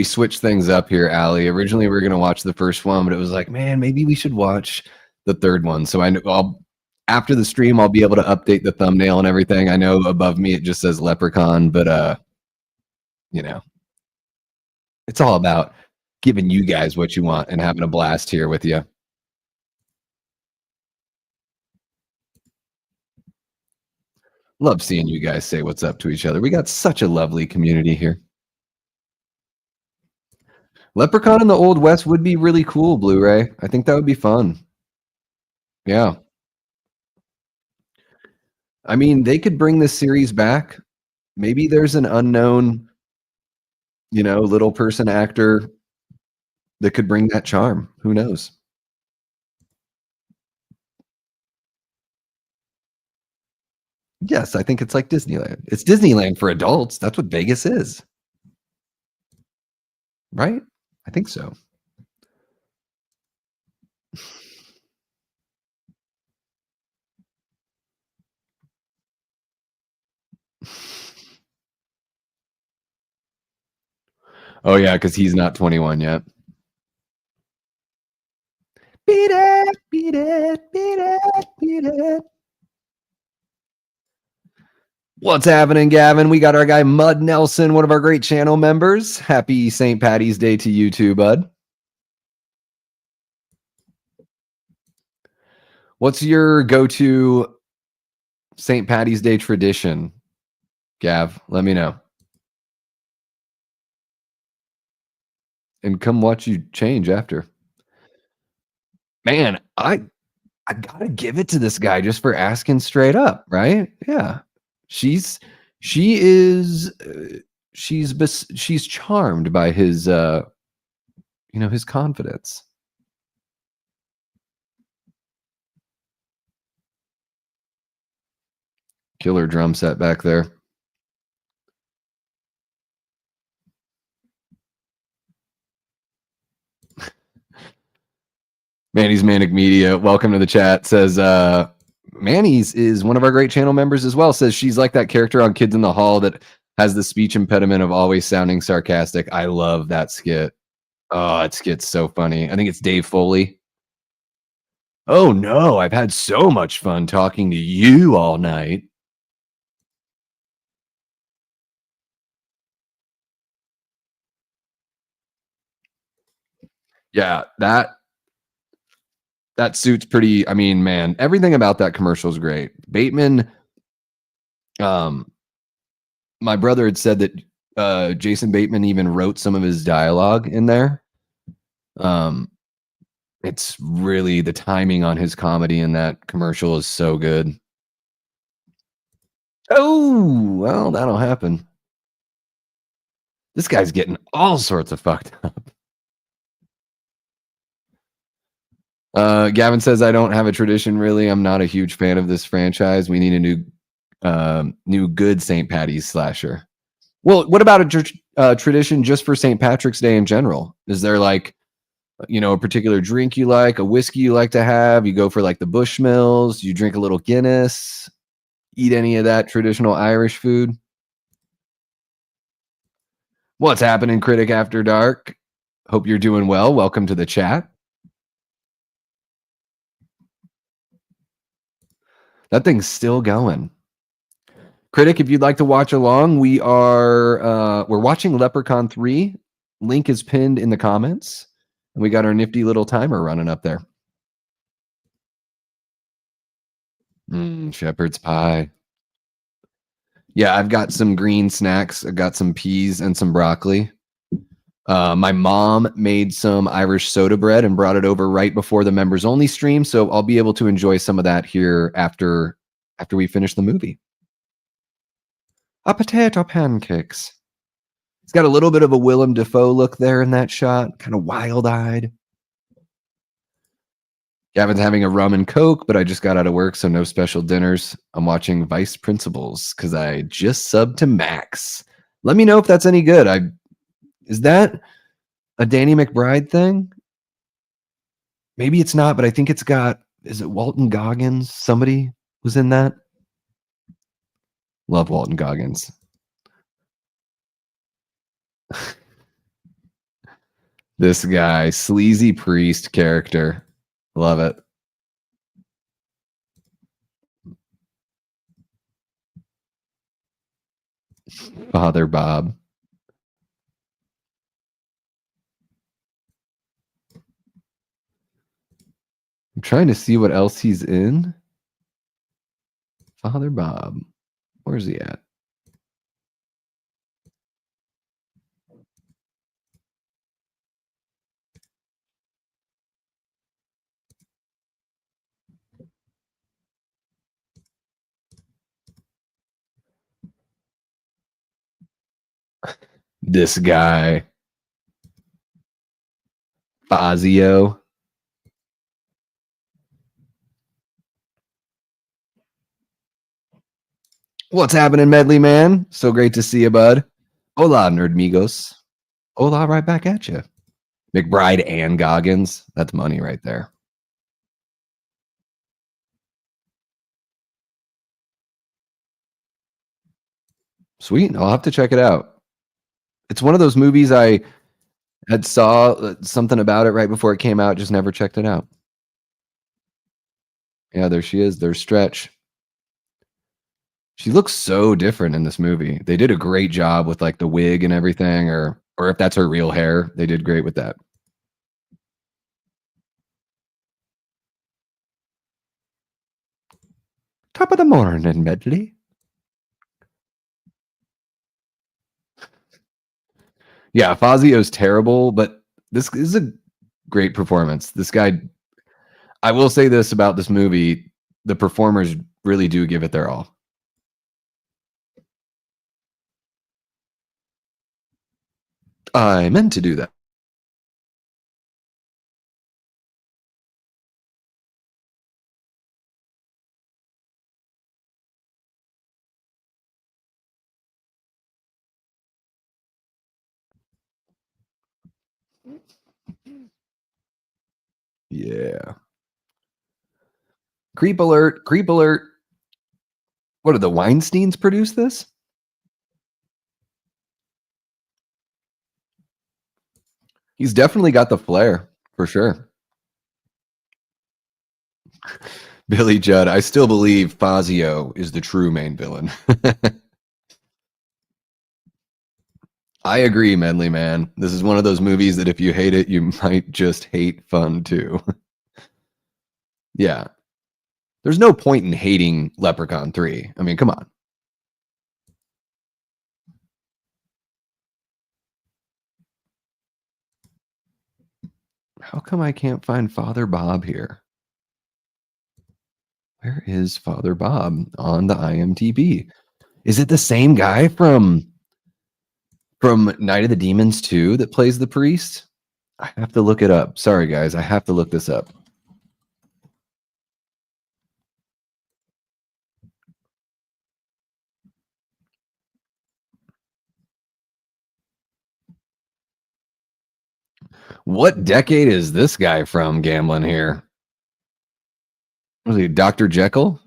switched things up here, Allie. Originally we were gonna watch the first one, but it was like, man, maybe we should watch the third one. So I'll after the stream I'll be able to update the thumbnail and everything. I know above me it just says Leprechaun, but you know, it's all about giving you guys what you want and having a blast here with you. Love seeing you guys say what's up to each other. We got such a lovely community here. Leprechaun in the Old West would be really cool, Blu-ray. I think that would be fun. Yeah. I mean, they could bring this series back. Maybe there's an unknown, little person actor that could bring that charm. Who knows? Yes, I think it's like Disneyland. It's Disneyland for adults. That's what Vegas is, right? I think so. Oh yeah, because he's not 21 yet. Beat it, beat it, beat it, beat it. What's happening, Gavin? We got our guy Mud Nelson, one of our great channel members. Happy St. Patty's Day to you too, bud. What's your go-to St. Patty's Day tradition, Gav? Let me know. And come watch you change after. Man, I gotta give it to this guy just for asking straight up, right? Yeah. She's she is she's charmed by his his confidence. Killer drum set back there. Manny's Manic Media, welcome to the chat. Says Manny's is one of our great channel members as well. Says she's like that character on Kids in the Hall that has the speech impediment of always sounding sarcastic. I love that skit. Oh, that skit's so funny. I think it's Dave Foley. Oh no, I've had so much fun talking to you all night. Yeah, that suit's pretty. I mean, man, everything about that commercial is great. Bateman, um, my brother had said that Jason Bateman even wrote some of his dialogue in there. It's really the timing on his comedy in that commercial is so good. Oh, well, that'll happen. This guy's getting all sorts of fucked up. Gavin says I don't have a tradition really. I'm not a huge fan of this franchise. We need a new good St. Patty's slasher. Well, what about a tradition just for St. Patrick's Day in general? Is there like a particular drink you like, a whiskey you like to have? You go for like the Bushmills, you drink a little Guinness, eat any of that traditional Irish food? What's happening, Critic After Dark? Hope you're doing well. Welcome to the chat. That thing's still going. Critic, if you'd like to watch along, we're watching Leprechaun 3. Link is pinned in the comments. And we got our nifty little timer running up there. Shepherd's pie. Yeah, I've got some green snacks. I got some peas and some broccoli. My mom made some Irish soda bread and brought it over right before the members only stream, so I'll be able to enjoy some of that here after we finish the movie. A potato pancakes. It's got a little bit of a Willem Dafoe look there in that shot, kind of wild-eyed. Gavin's having a rum and coke, but I just got out of work, so no special dinners. I'm watching Vice Principals because I just subbed to Max. Let me know if that's any good. Is that a Danny McBride thing? Maybe it's not, but I think it's got, is it Walton Goggins? Somebody was in that? Love Walton Goggins. This guy, sleazy priest character. Love it. Father Bob. I'm trying to see what else he's in. Father Bob. Where's he at? This guy. Fazio. What's happening, Medley Man? So great to see you, bud. Hola, nerdmigos. Hola, right back at you. McBride and Goggins. That's money right there. Sweet. I'll have to check it out. It's one of those movies I had saw something about it right before it came out, just never checked it out. Yeah, there she is. There's Stretch. She looks so different in this movie. They did a great job with like the wig and everything, or if that's her real hair, they did great with that. Top of the morning, Medley. Yeah, Fazio's terrible, but this is a great performance. This guy, I will say this about this movie, the performers really do give it their all. I meant to do that. Yeah. Creep alert, creep alert. What did the Weinsteins produce this? He's definitely got the flair, for sure. Billy Judd, I still believe Fazio is the true main villain. I agree, Medley Man. This is one of those movies that if you hate it, you might just hate fun too. Yeah. There's no point in hating Leprechaun 3. I mean, come on. How come I can't find Father Bob here? Where is Father Bob on the IMDb? Is it the same guy from Night of the Demons 2 that plays the priest? I have to look it up. Sorry, guys. I have to look this up. What decade is this guy from gambling here? Was he Dr. Jekyll?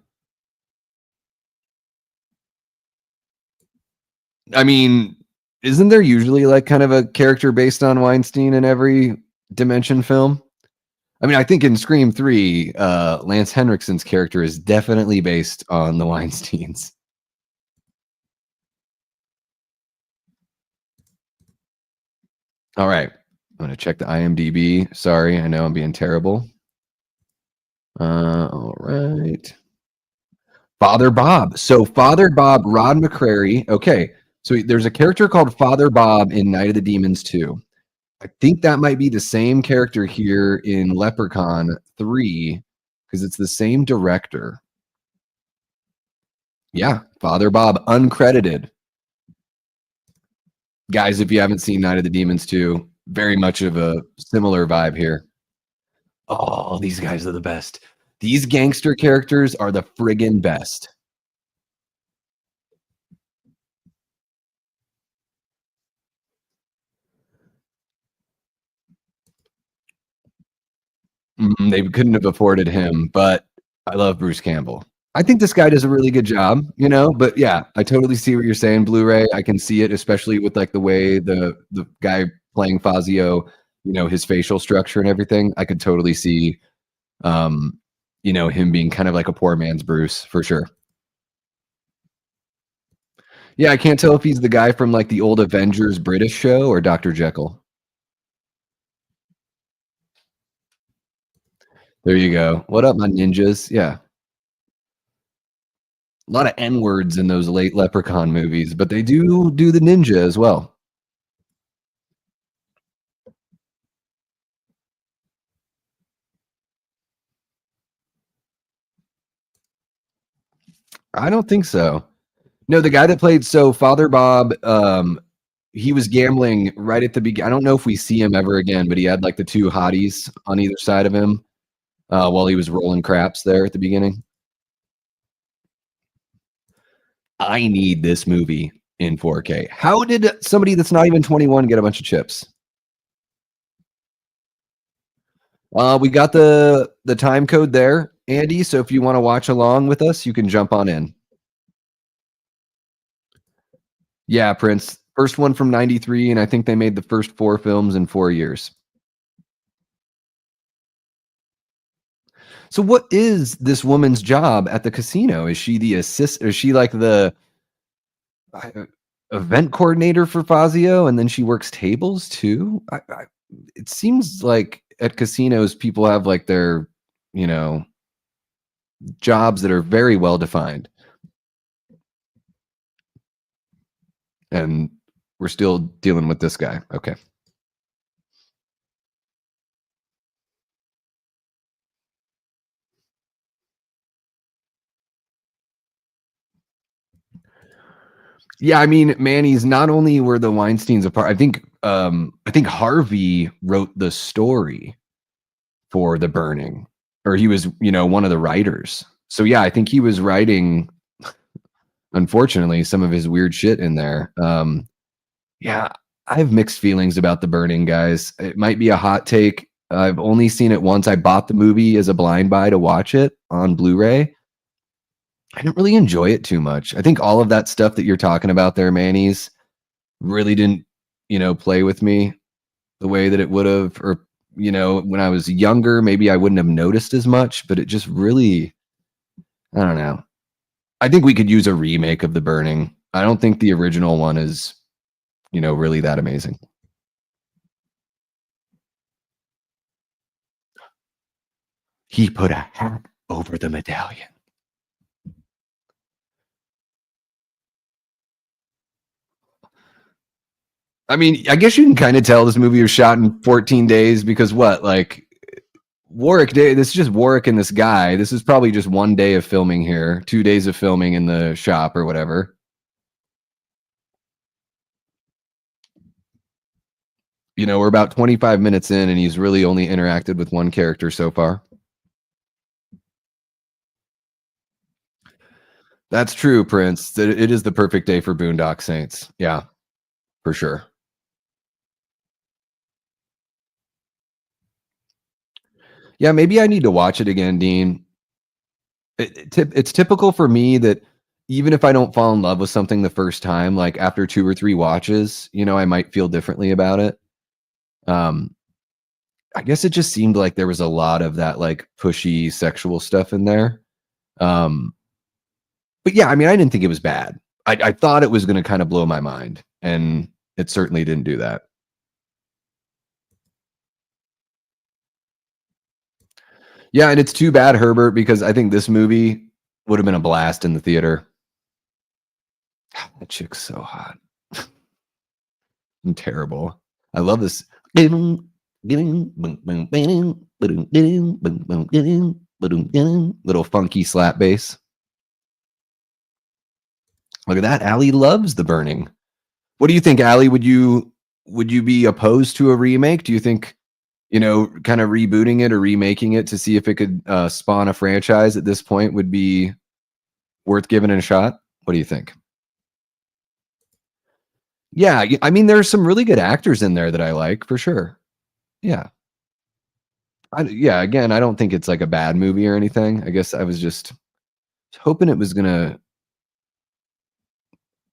I mean, isn't there usually like kind of a character based on Weinstein in every Dimension film? I mean, I think in Scream 3, Lance Henriksen's character is definitely based on the Weinsteins. All right. I'm going to check the IMDb. Sorry, I know I'm being terrible. All right. Father Bob. So Father Bob, Rod McCrary. Okay. So there's a character called Father Bob in Night of the Demons 2. I think that might be the same character here in Leprechaun 3 because it's the same director. Yeah, Father Bob, uncredited. Guys, if you haven't seen Night of the Demons 2, very much of a similar vibe here. Oh, these guys are the best. These gangster characters are the friggin' best. They couldn't have afforded him, but I love Bruce Campbell. I think this guy does a really good job, you know. But yeah, I totally see what you're saying, Blu-ray. I can see it, especially with like the way the guy playing Fazio, you know, his facial structure and everything. I could totally see, you know, him being kind of like a poor man's Bruce for sure. Yeah, I can't tell if he's the guy from like the old Avengers British show or Dr. Jekyll. There you go. What up, my ninjas? Yeah. A lot of N words in those late Leprechaun movies, but they do the ninja as well. I don't think so. No, the guy that played Father Bob, he was gambling right at the beginning. I don't know if we see him ever again, but he had like the two hotties on either side of him while he was rolling craps there at the beginning. I need this movie in 4K. How did somebody that's not even 21 get a bunch of chips? We got the time code there, Andy. So if you want to watch along with us, you can jump on in. Yeah, Prince. First one from 93, and I think they made the first 4 films in 4 years. So what is this woman's job at the casino? Is she the assist? Is she like the uh, event coordinator for Fazio, and then she works tables too? It seems like at casinos, people have like their, you know, jobs that are very well defined. And we're still dealing with this guy. Okay. Yeah, I mean, Manny's not only were the Weinsteins apart, I think Harvey wrote the story for The Burning, or he was, you know, one of the writers. So yeah, I think he was writing, unfortunately, some of his weird shit in there. Yeah, I have mixed feelings about The Burning, guys. It might be a hot take. I've only seen it once. I bought the movie as a blind buy to watch it on Blu-ray. I didn't really enjoy it too much. I think all of that stuff that you're talking about there, Manny's, really didn't, you know, play with me the way that it would have, or, you know, when I was younger, maybe I wouldn't have noticed as much, but it just really, I don't know. I think we could use a remake of The Burning. I don't think the original one is, you know, really that amazing. He put a hat over the medallion. I mean, I guess you can kind of tell this movie was shot in 14 days because what, like Warwick Day, this is just Warwick and this guy. This is probably just 1 day of filming here, 2 days of filming in the shop or whatever. You know, we're about 25 minutes in and he's really only interacted with one character so far. That's true, Prince. It is the perfect day for Boondock Saints. Yeah, for sure. Yeah, maybe I need to watch it again, Dean. It's typical for me that even if I don't fall in love with something the first time, like after 2 or 3 watches, you know, I might feel differently about it. Um, I guess it just seemed like there was a lot of that like pushy sexual stuff in there. Um, but yeah, I mean, I didn't think it was bad. I thought it was going to kind of blow my mind, and it certainly didn't do that. Yeah, and it's too bad, Herbert, because I think this movie would have been a blast in the theater. That chick's so hot and terrible. I love this little funky slap bass. Look at that. Allie loves The Burning. What do you think, Allie? Would you be opposed to a remake? Do you think, you know, kind of rebooting it or remaking it to see if it could spawn a franchise at this point would be worth giving it a shot? What do you think? Yeah, I mean, there's some really good actors in there that I like for sure. Yeah. Yeah, again, I don't think it's like a bad movie or anything. I guess I was just hoping it was gonna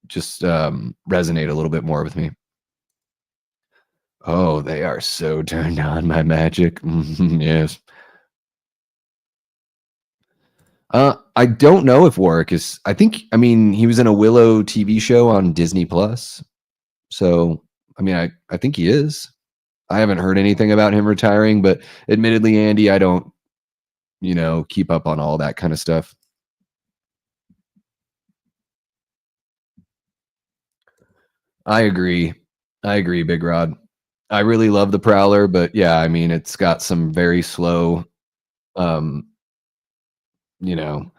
just resonate a little bit more with me. Oh, they are so turned on by magic. Yes. I don't know if Warwick is. I mean, he was in a Willow TV show on Disney Plus. So, I mean, I think he is. I haven't heard anything about him retiring, but admittedly, Andy, I don't, you know, keep up on all that kind of stuff. I agree. I agree, Big Rod. I really love the Prowler, but yeah, I mean, it's got some very slow, um, you know,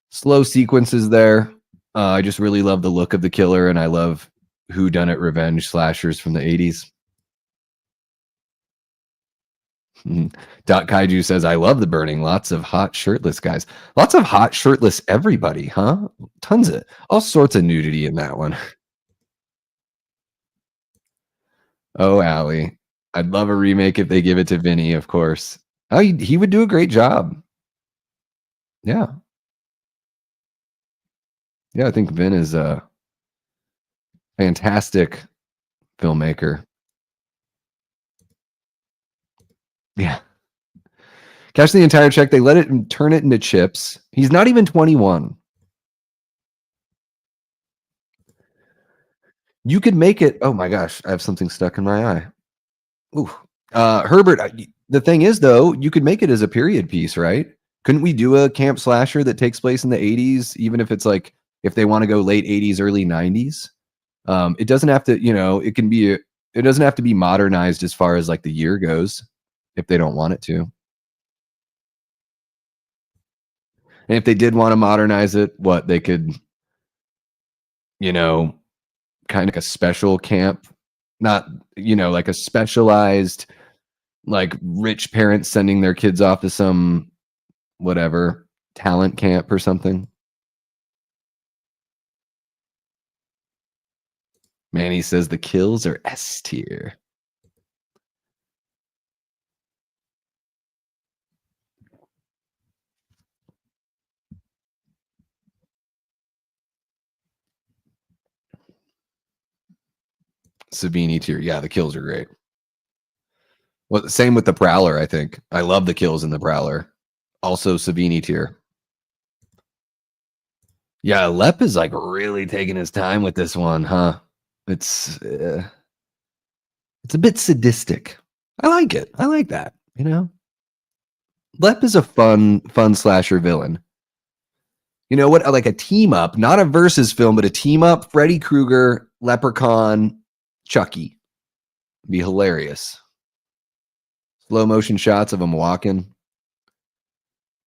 slow sequences there. I just really love the look of the killer, and I love whodunit revenge slashers from the 80s. Dot Kaiju says, I love The Burning. Lots of hot shirtless guys. Lots of hot shirtless everybody, huh? Tons of all sorts of nudity in that one. Oh, Allie. I'd love a remake if they give it to Vinny, of course. Oh, he would do a great job. Yeah. Yeah, I think Vin is a fantastic filmmaker. Yeah. Cash the entire check. They let it and turn it into chips. He's not even 21. You could make it. Oh my gosh, I have something stuck in my eye. Ooh. Herbert, the thing is though, you could make it as a period piece, right? Couldn't we do a camp slasher that takes place in the 80s, even if it's like if they want to go late 80s, early 90s? It doesn't have to, it can be it doesn't have to be modernized as far as like the year goes if they don't want it to. And if they did want to modernize it, what they could, kind of like a special camp, not, like a specialized, like rich parents sending their kids off to some whatever talent camp or something. Manny says the kills are S tier. Savini tier. Yeah, the kills are great. Well, same with the Prowler, I think. I love the kills in the Prowler. Also Savini tier. Yeah, Lep is like really taking his time with this one, huh? It's a bit sadistic. I like it. I like that, Lep is a fun slasher villain. You know what? Like a team up, not a versus film, but a team up. Freddy Krueger, Leprechaun, Chucky. Be hilarious. Slow motion shots of them walking,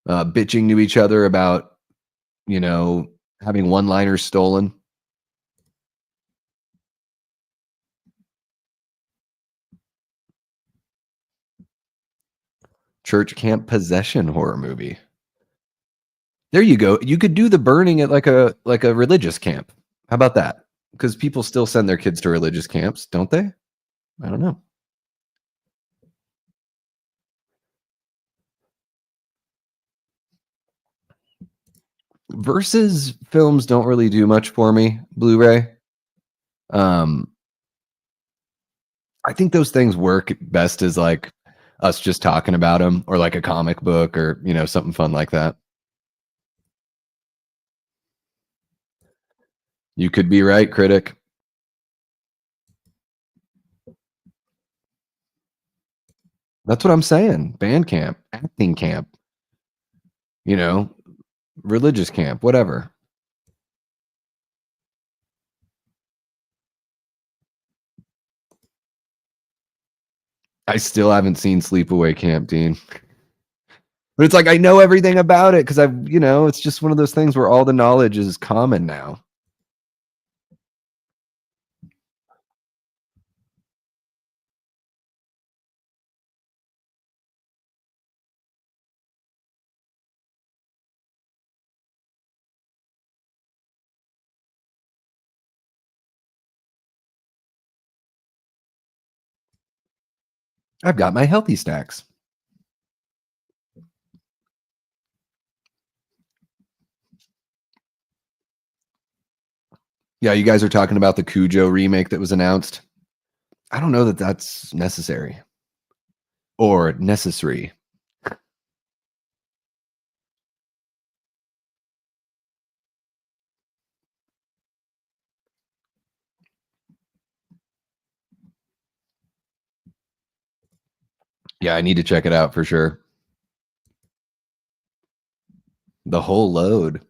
bitching to each other about, having one-liners stolen. Church camp possession horror movie. There you go. You could do the burning at like a religious camp. How about that? Because people still send their kids to religious camps, don't they? I don't know. Versus films don't really do much for me. Blu-ray. I think those things work best as like us just talking about them, or like a comic book, or something fun like that. You could be right, critic. That's what I'm saying. Band camp, acting camp, religious camp, whatever. I still haven't seen Sleepaway Camp, Dean. But it's like I know everything about it because it's just one of those things where all the knowledge is common now. I've got my healthy stacks. Yeah, you guys are talking about the Cujo remake that was announced. I don't know that that's necessary or necessary. Yeah, I need to check it out for sure. The whole load.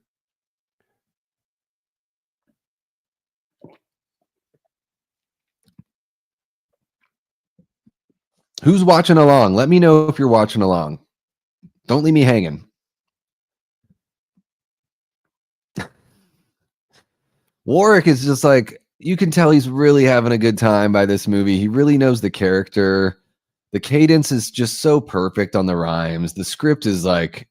Who's watching along? Let me know if you're watching along. Don't leave me hanging. Warwick is just like, you can tell he's really having a good time by this movie. He really knows the character. The cadence is just so perfect on the rhymes. The script is like,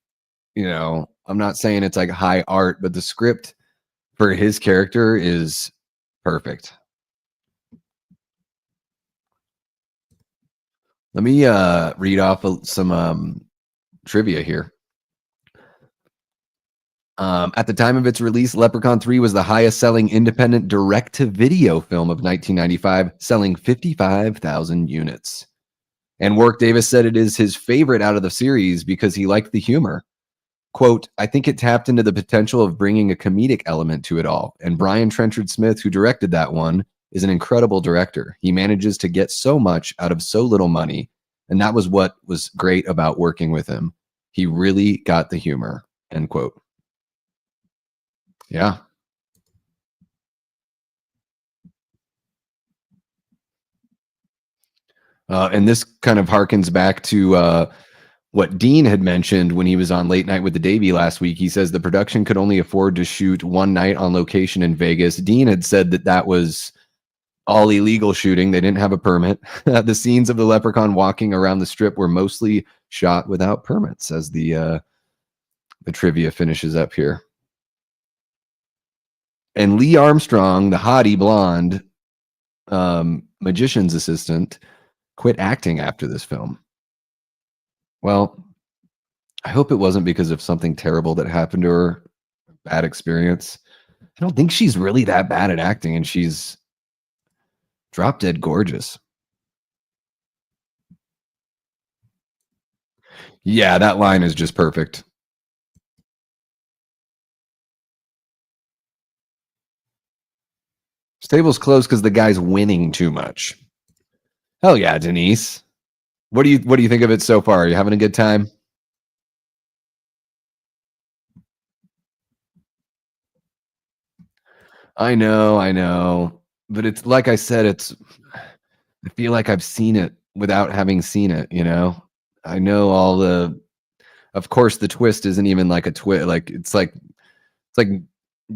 I'm not saying it's like high art, but the script for his character is perfect. Let me read off some trivia here. At the time of its release, Leprechaun 3 was the highest selling independent direct-to-video film of 1995, selling 55,000 units. And Warwick Davis said it is his favorite out of the series because he liked the humor. Quote, I think it tapped into the potential of bringing a comedic element to it all. And Brian Trenchard Smith, who directed that one, is an incredible director. He manages to get so much out of so little money. And that was what was great about working with him. He really got the humor, end quote. Yeah. And this kind of harkens back to what Dean had mentioned when he was on Late Night with the Davy last week. He says the production could only afford to shoot one night on location in Vegas. Dean had said that that was all illegal shooting. They didn't have a permit. The scenes of the leprechaun walking around the strip were mostly shot without permits, as the trivia finishes up here. And Lee Armstrong, the hottie blonde magician's assistant, quit acting after this film. Well, I hope it wasn't because of something terrible that happened to her, bad experience. I don't think she's really that bad at acting, and she's drop dead gorgeous. Yeah, that line is just perfect. Stable's closed because the guy's winning too much. Hell yeah, Denise. What do you think of it so far? Are you having a good time? I know. But it's like I said, I feel like I've seen it without having seen it, I know all the of course the twist isn't even like a twist, like it's like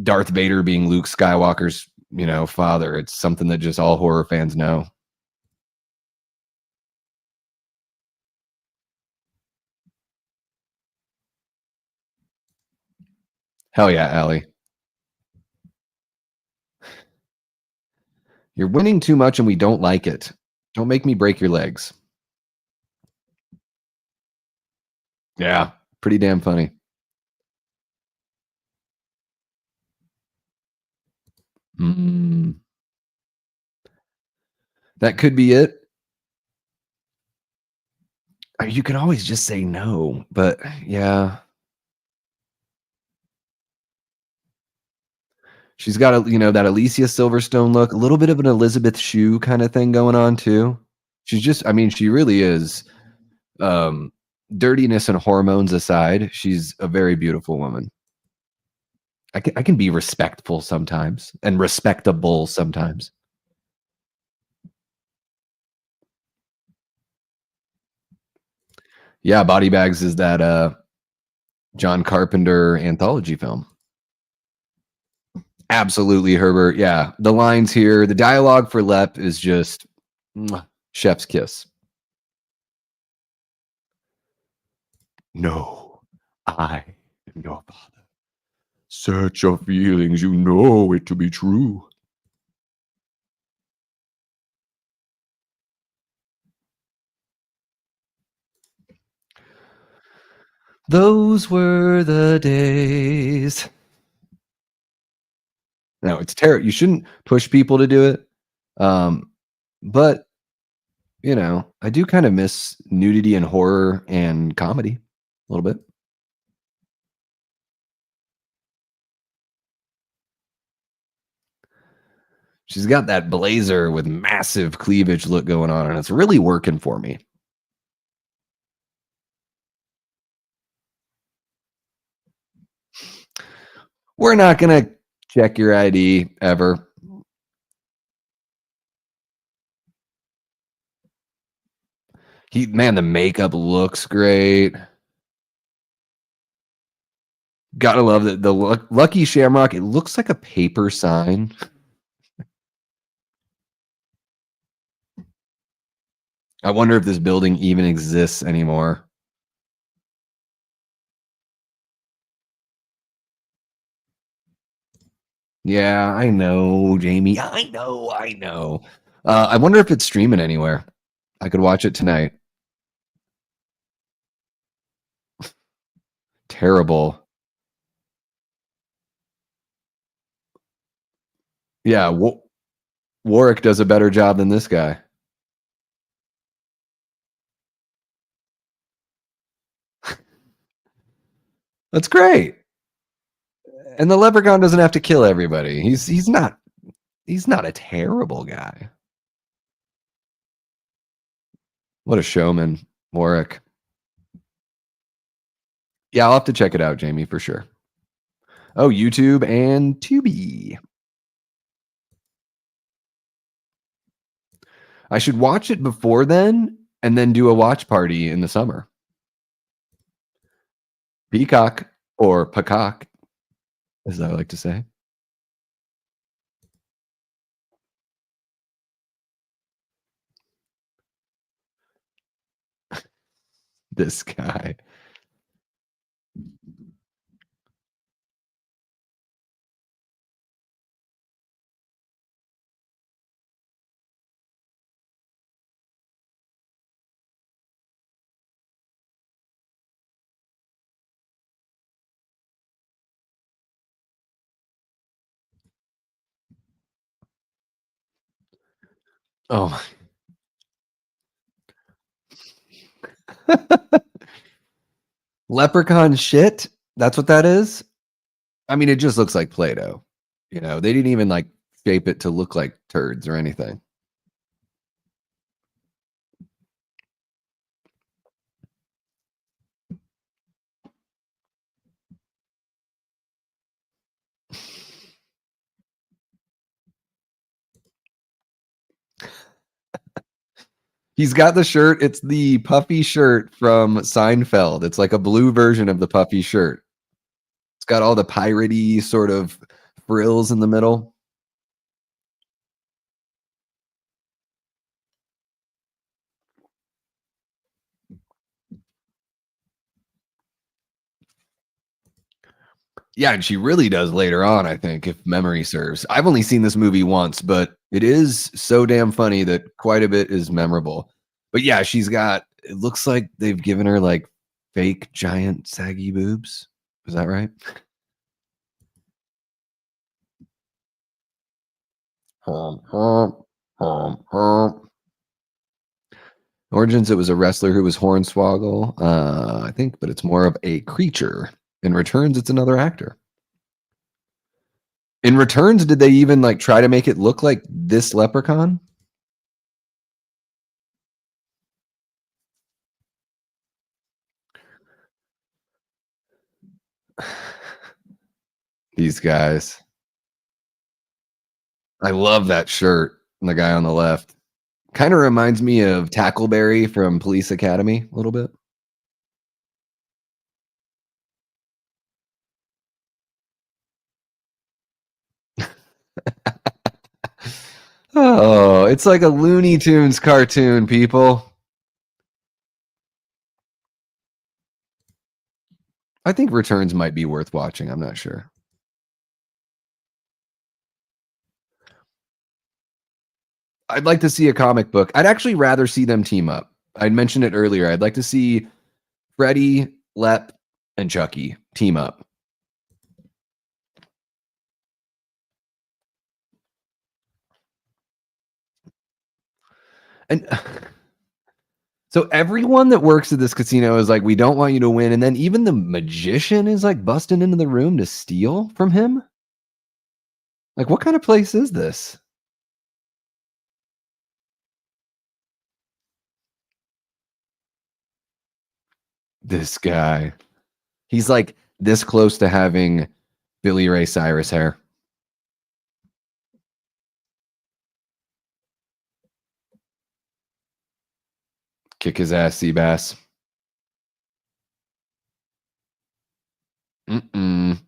Darth Vader being Luke Skywalker's, father. It's something that just all horror fans know. Hell yeah, Allie. You're winning too much and we don't like it. Don't make me break your legs. Yeah, pretty damn funny. Mm, that could be it. You can always just say no, but yeah. She's got that Alicia Silverstone look, a little bit of an Elizabeth Shue kind of thing going on too. She's just, I mean, she really is. Um, Dirtiness and hormones aside, she's a very beautiful woman. I can be respectful sometimes and respectable sometimes. Yeah, Body Bags is that John Carpenter anthology film. Absolutely, Herbert. Yeah, the lines here, the dialogue for Lep is just chef's kiss. No, I am your father. Search your feelings, you know it to be true. Those were the days. No, it's terrible. You shouldn't push people to do it. But I do kind of miss nudity and horror and comedy a little bit. She's got that blazer with massive cleavage look going on, and it's really working for me. We're not gonna check your ID ever. Man, the makeup looks great. Gotta love that the Lucky Shamrock. It looks like a paper sign. I wonder if this building even exists anymore. Yeah, I know, Jamie. I know, I know. I wonder if it's streaming anywhere. I could watch it tonight. Terrible. Yeah, Warwick does a better job than this guy. That's great. And the leprechaun doesn't have to kill everybody. He's not a terrible guy. What a showman, Warwick. Yeah, I'll have to check it out, Jamie, for sure. Oh, YouTube and Tubi. I should watch it before then and then do a watch party in the summer. Peacock or Peacock, as I like to say. This guy. Oh, leprechaun shit. That's what that is. I mean, it just looks like Play-Doh. You know, they didn't even like shape it to look like turds or anything. He's got the shirt. It's the puffy shirt from Seinfeld. It's like a blue version of the puffy shirt. It's got all the piratey sort of frills in the middle. Yeah, and she really does later on, I think, if memory serves. I've only seen this movie once, but it is so damn funny that quite a bit is memorable. But yeah, she's got, it looks like they've given her like fake giant saggy boobs. Is that right? Hum, hum, hum. Origins, it was a wrestler who was Hornswoggle, I think, but it's more of a creature. In Returns, it's another actor. In Returns, did they even like try to make it look like this leprechaun? These guys. I love that shirt. The guy on the left kind of reminds me of Tackleberry from Police Academy a little bit. Oh, it's like a Looney Tunes cartoon, people. I think Returns might be worth watching. I'm not sure. I'd like to see a comic book. I'd actually rather see them team up. I'd mentioned it earlier. I'd like to see Freddy, Lep, and Chucky team up. And so everyone that works at this casino is like, we don't want you to win. And then even the magician is like busting into the room to steal from him. Like, what kind of place is this? This guy. He's like this close to having Billy Ray Cyrus hair. Kick his ass, Seabass. Mm-mm.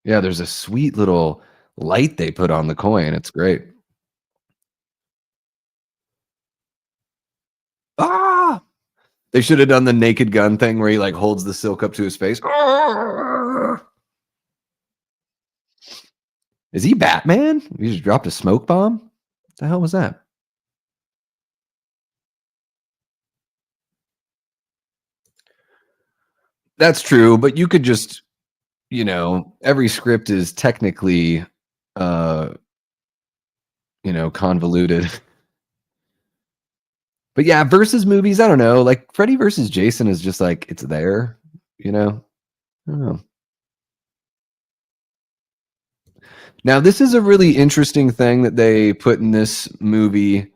Yeah, there's a sweet little light they put on the coin. It's great. They should have done the Naked Gun thing where he like holds the silk up to his face. Is he Batman? He just dropped a smoke bomb? What the hell was that? That's true, but you could just, every script is technically, uh, convoluted. But yeah, versus movies, I don't know. Like Freddy versus Jason is just like it's there, you know. I don't know. Now, this is a really interesting thing that they put in this movie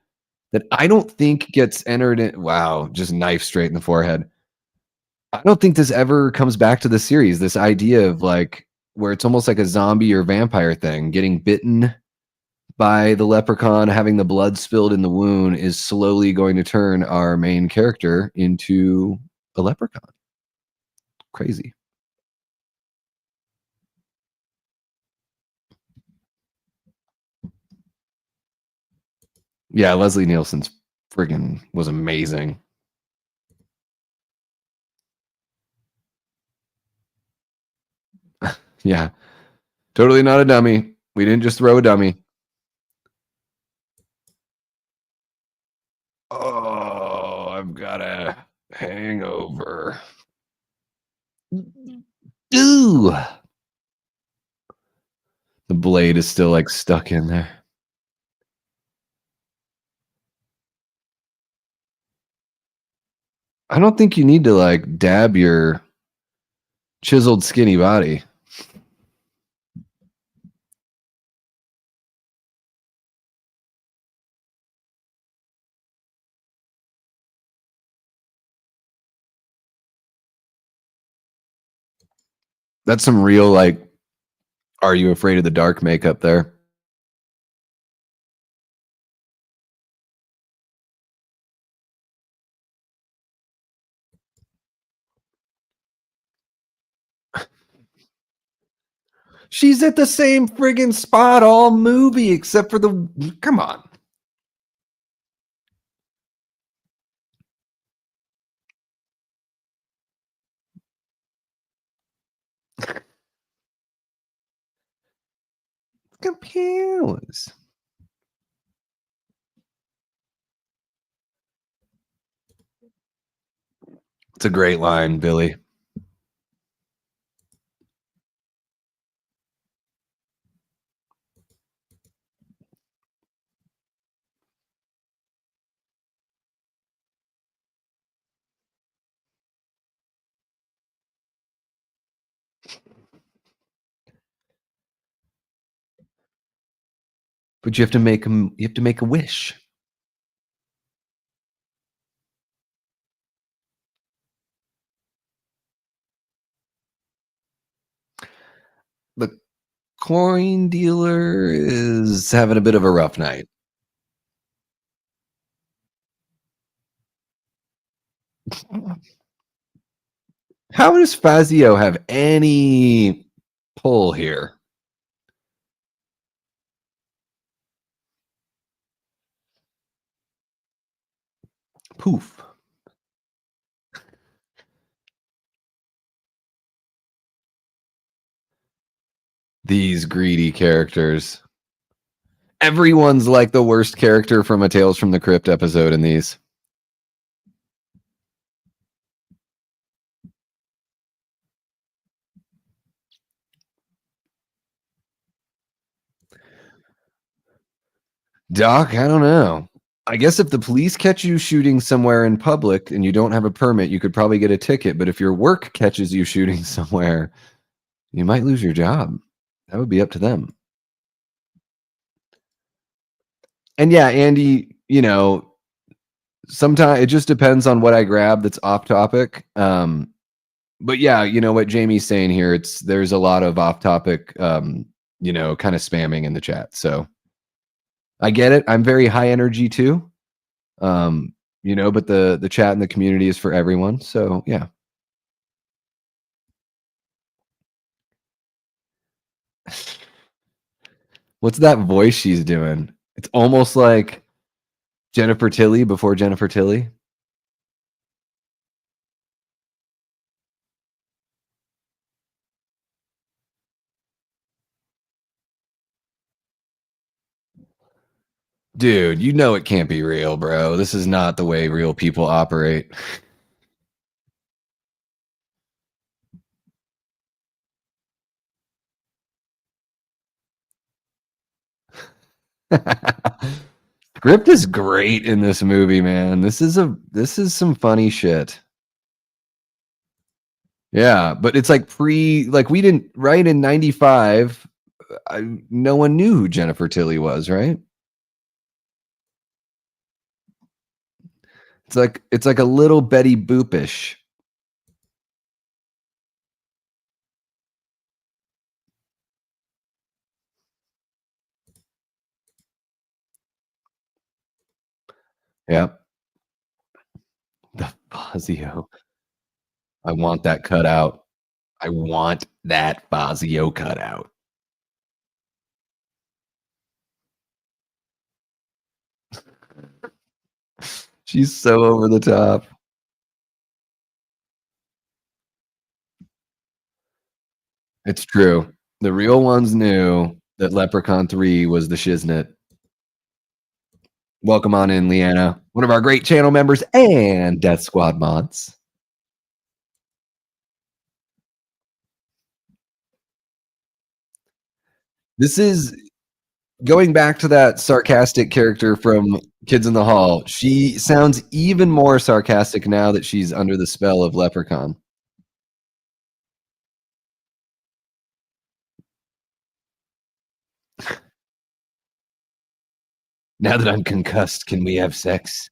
that I don't think gets entered in. Wow, just knife straight in the forehead. I don't think this ever comes back to the series. This idea of like where it's almost like a zombie or vampire thing, getting bitten by the leprechaun, having the blood spilled in the wound is slowly going to turn our main character into a leprechaun. Crazy. Yeah, Leslie Nielsen's friggin' was amazing. Yeah, totally not a dummy. We didn't just throw a dummy. Oh, I've got a hangover. Ooh. The blade is still like stuck in there. I don't think you need to like dab your chiseled skinny body. That's some real like are you afraid of the dark makeup there? She's at the same friggin' spot all movie except for the come on. Computers. It's a great line, Billy. But you have to make him you have to make a wish. The coin dealer is having a bit of a rough night. How does Fazio have any pull here? Poof. These greedy characters. Everyone's like the worst character from a Tales from the Crypt episode in these. Doc, I don't know. I guess if the police catch you shooting somewhere in public and you don't have a permit, you could probably get a ticket. But if your work catches you shooting somewhere, you might lose your job. That would be up to them. And yeah, Andy, sometimes it just depends on what I grab that's off topic. But yeah, you know what Jamie's saying here, there's a lot of off topic, kind of spamming in the chat. So I get it. I'm very high energy too. But the chat and the community is for everyone. So yeah. What's that voice she's doing? It's almost like Jennifer Tilly before Jennifer Tilly. Dude, you know it can't be real, bro. This is not the way real people operate. Script is great in this movie, man. This is some funny shit. Yeah, but it's like like we didn't right in 95, no one knew who Jennifer Tilly was, right? It's like a little Betty Boopish. Yeah. The Fazio. I want that cut out. I want that Fazio cut out. She's so over the top. It's true. The real ones knew that Leprechaun 3 was the shiznit. Welcome on in, Leanna, one of our great channel members and Death Squad mods. This is going back to that sarcastic character from Kids in the Hall. She sounds even more sarcastic now that she's under the spell of Leprechaun. Now that I'm concussed, can we have sex?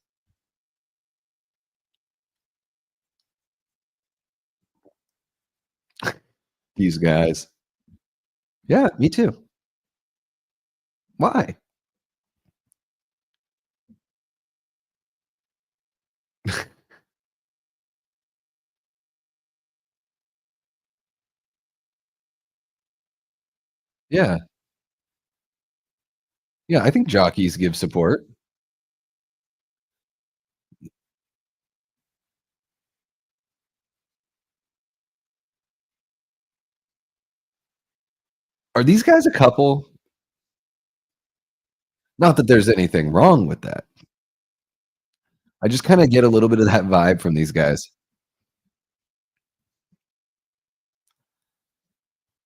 These guys. Yeah, me too. Why? Yeah. Yeah, I think jockeys give support. Are these guys a couple? Not that there's anything wrong with that. I just kinda get a little bit of that vibe from these guys.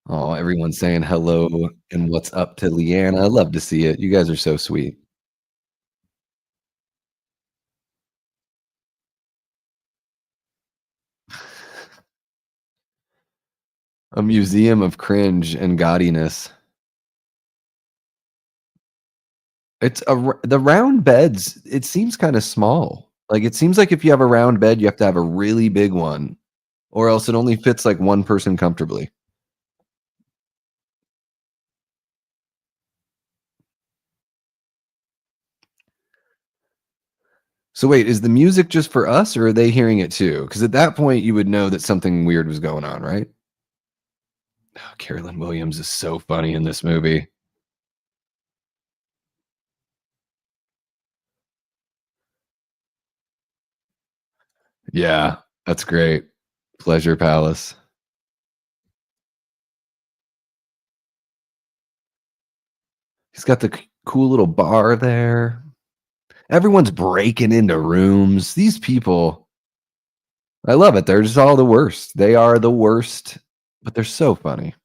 Oh, everyone's saying hello and what's up to Leanna. I love to see it. You guys are so sweet. A museum of cringe and gaudiness. The round beds, it seems kinda small. Like, it seems like if you have a round bed, you have to have a really big one, or else it only fits, like, one person comfortably. So wait, is the music just for us, or are they hearing it too? Because at that point, you would know that something weird was going on, right? Oh, Carolyn Williams is so funny in this movie. Yeah, that's great. Pleasure Palace. He's got the cool little bar there. Everyone's breaking into rooms. These people, I love it. They're just all the worst. They are the worst, but they're so funny.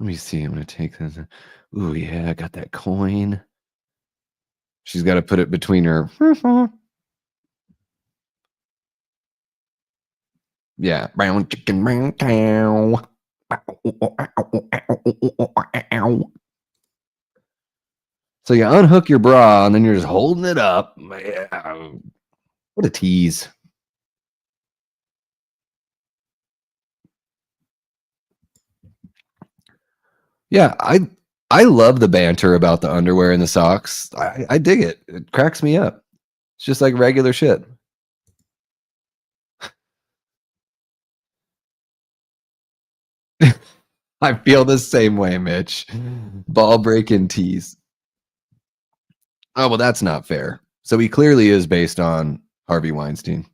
Let me see. I'm gonna take this. Ooh, yeah, I got that coin. She's got to put it between her. Yeah, brown chicken, brown cow. So you unhook your bra and then you're just holding it up. Yeah. What a tease. Yeah, I love the banter about the underwear and the socks. I dig it. It cracks me up. It's just like regular shit. I feel the same way, Mitch. Ball breaking tease. Oh, well, that's not fair. So he clearly is based on Harvey Weinstein.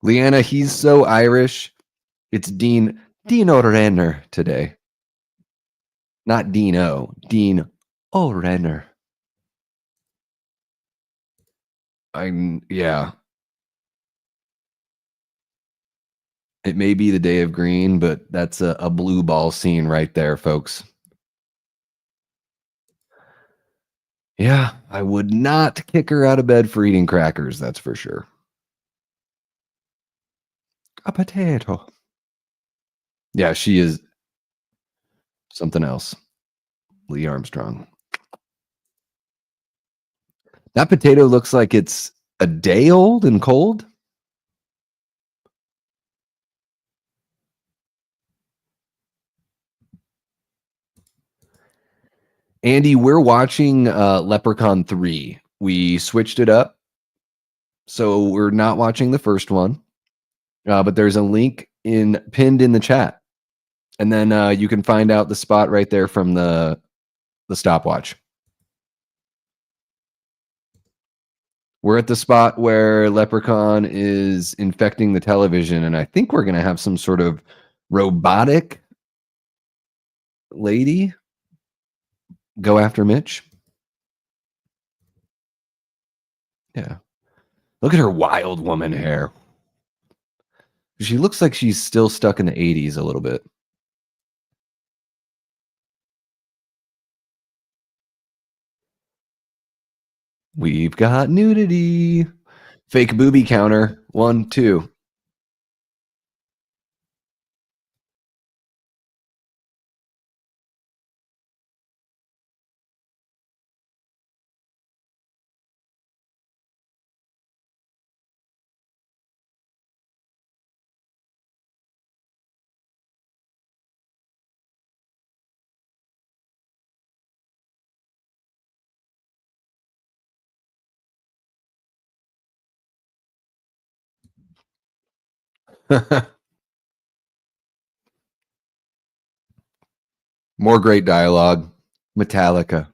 Leanna, he's so Irish. It's Dino Renner today. Not Dino. Dean O'Renner. Yeah. It may be the day of green, but that's a blue ball scene right there, folks. Yeah, I would not kick her out of bed for eating crackers, that's for sure. A potato. Yeah, she is something else. Lee Armstrong. That potato looks like it's a day old and cold. Andy, we're watching Leprechaun 3. We switched it up. So we're not watching the first one. But there's a link pinned in the chat. And then you can find out the spot right there from the stopwatch. We're at the spot where Leprechaun is infecting the television, and I think we're going to have some sort of robotic lady go after Mitch. Yeah. Look at her wild woman hair. She looks like she's still stuck in the 80s a little bit. We've got nudity. Fake booby counter. 1, 2. More great dialogue. Metallica.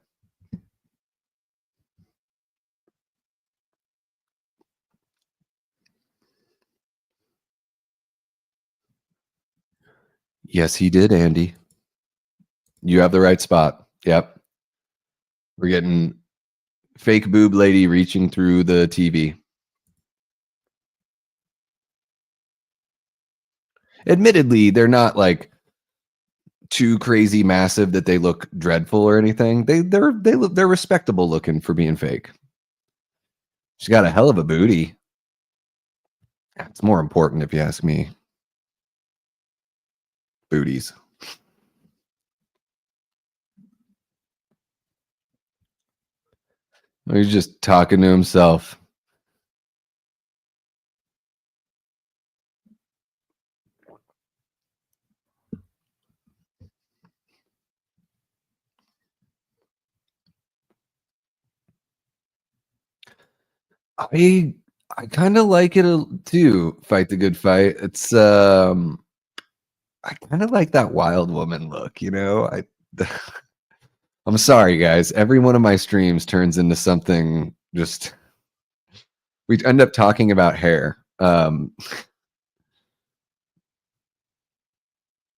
Yes, he did, Andy. You have the right spot. Yep. We're getting fake boob lady reaching through the TV. Admittedly, they're not like too crazy massive that they look dreadful or anything. They're respectable looking for being fake. She's got a hell of a booty. It's more important if you ask me. Booties. He's just talking to himself. I I kind of like it too. Fight the good fight. It's I kind of like that wild woman look. I'm sorry, guys. Every one of my streams turns into something. Just we end up talking about hair. I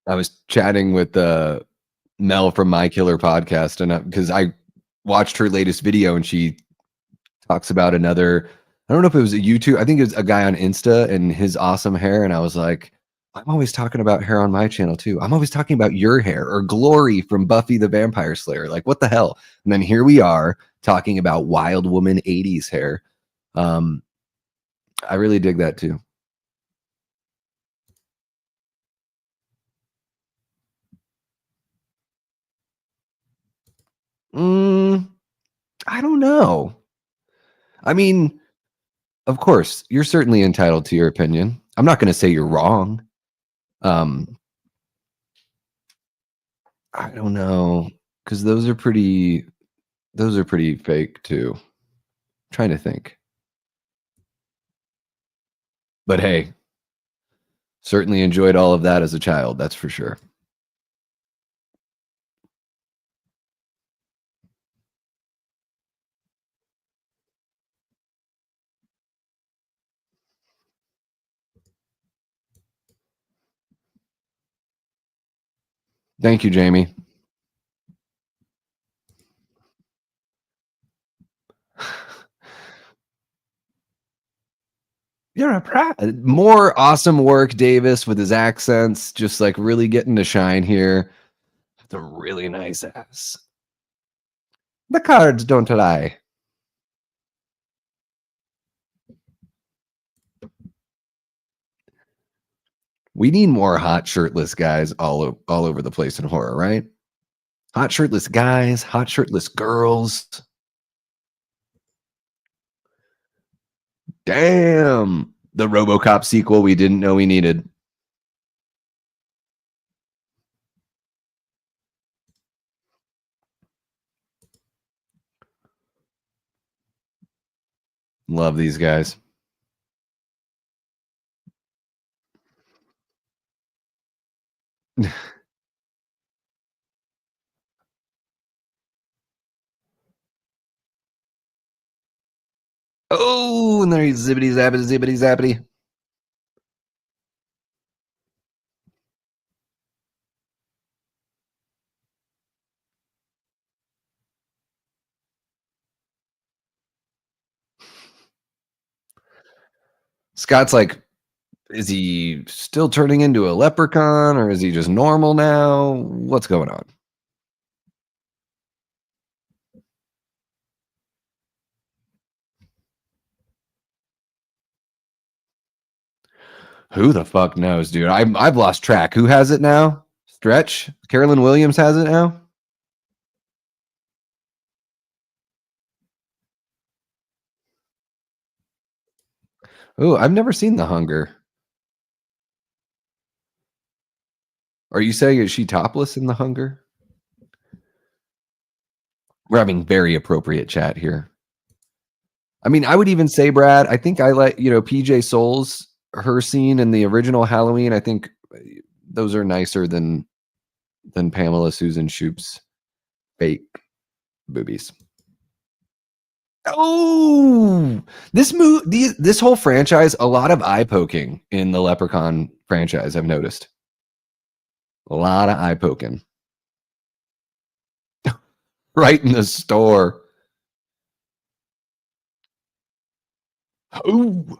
was chatting with Mel from My Killer Podcast, and because I watched her latest video, and she talks about another. I don't know if it was a YouTube. I think it was a guy on Insta and his awesome hair, and I was like, I'm always talking about hair on my channel too. I'm always talking about your hair or Glory from Buffy the Vampire Slayer. Like, what the hell? And then here we are talking about wild woman 80s hair. I really dig that too. I don't know. I mean, of course, you're certainly entitled to your opinion. I'm not going to say you're wrong. I don't know, because those are pretty fake too. I'm trying to think. But hey, certainly enjoyed all of that as a child, that's for sure. Thank you, Jamie. You're a more awesome work, Davis, with his accents, just like really getting to shine here. It's a really nice ass. The cards don't lie. We need more hot shirtless guys all over the place in horror, right? Hot shirtless guys, hot shirtless girls. Damn. The RoboCop sequel we didn't know we needed. Love these guys. Oh, and there's zippity zappity zippity zappity. Scott's like, is he still turning into a leprechaun or is he just normal now? What's going on? Who the fuck knows, dude? I've lost track. Who has it now? Stretch? Carolyn Williams has it now? Oh, I've never seen The Hunger. Are you saying is she topless in The Hunger? We're having very appropriate chat here. I mean, I would even say, Brad, I think I like, PJ Souls, her scene in the original Halloween. I think those are nicer than Pamela Susan Shoop's fake boobies. Oh, this whole franchise, a lot of eye poking in the Leprechaun franchise. I've noticed a lot of eye poking right in the store. Oh,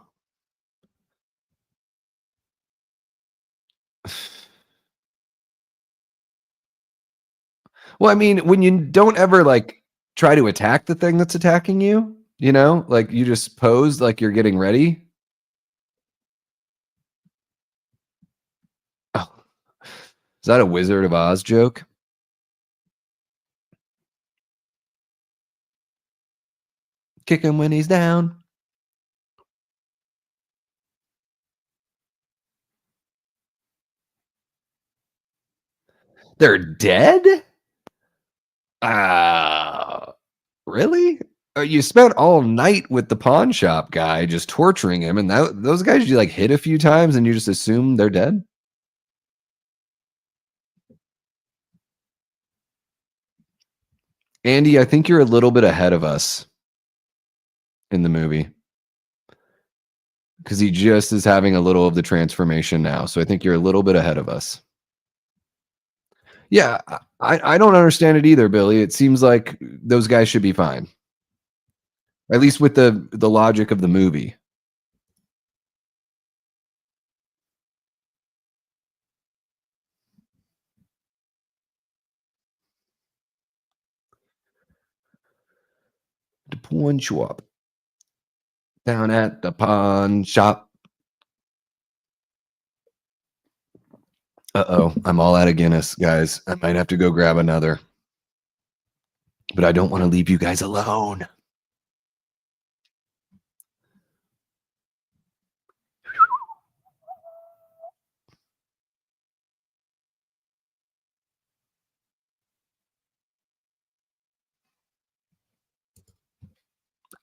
well, I mean, when you don't ever like try to attack the thing that's attacking you, like you just pose like you're getting ready. Oh, is that a Wizard of Oz joke? Kick him when he's down. They're dead? Really? You spent all night with the pawn shop guy just torturing him, and those guys you like hit a few times and you just assume they're dead? Andy, I think you're a little bit ahead of us in the movie because he just is having a little of the transformation now. So I think you're a little bit ahead of us. Yeah, I don't understand it either, Billy. It seems like those guys should be fine, at least with the logic of the movie. The pawn shop. Down at the pawn shop. Uh-oh, I'm all out of Guinness, guys. I might have to go grab another. But I don't want to leave you guys alone.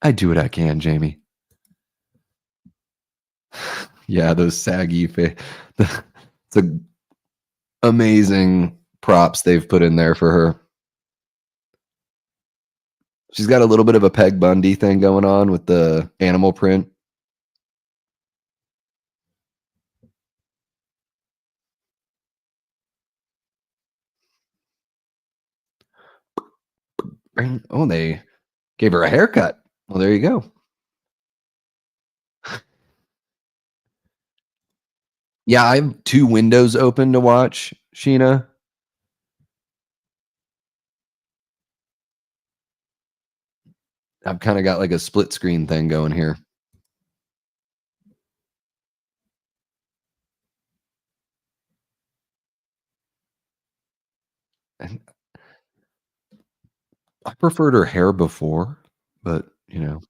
I do what I can, Jamie. Yeah, those saggy the amazing props they've put in there for her. She's got a little bit of a Peg Bundy thing going on with the animal print. Oh, they gave her a haircut. Well, there you go. Yeah, I have 2 windows open to watch, Sheena. I've kinda got, like, a split screen thing going here. And I preferred her hair before, but, you know.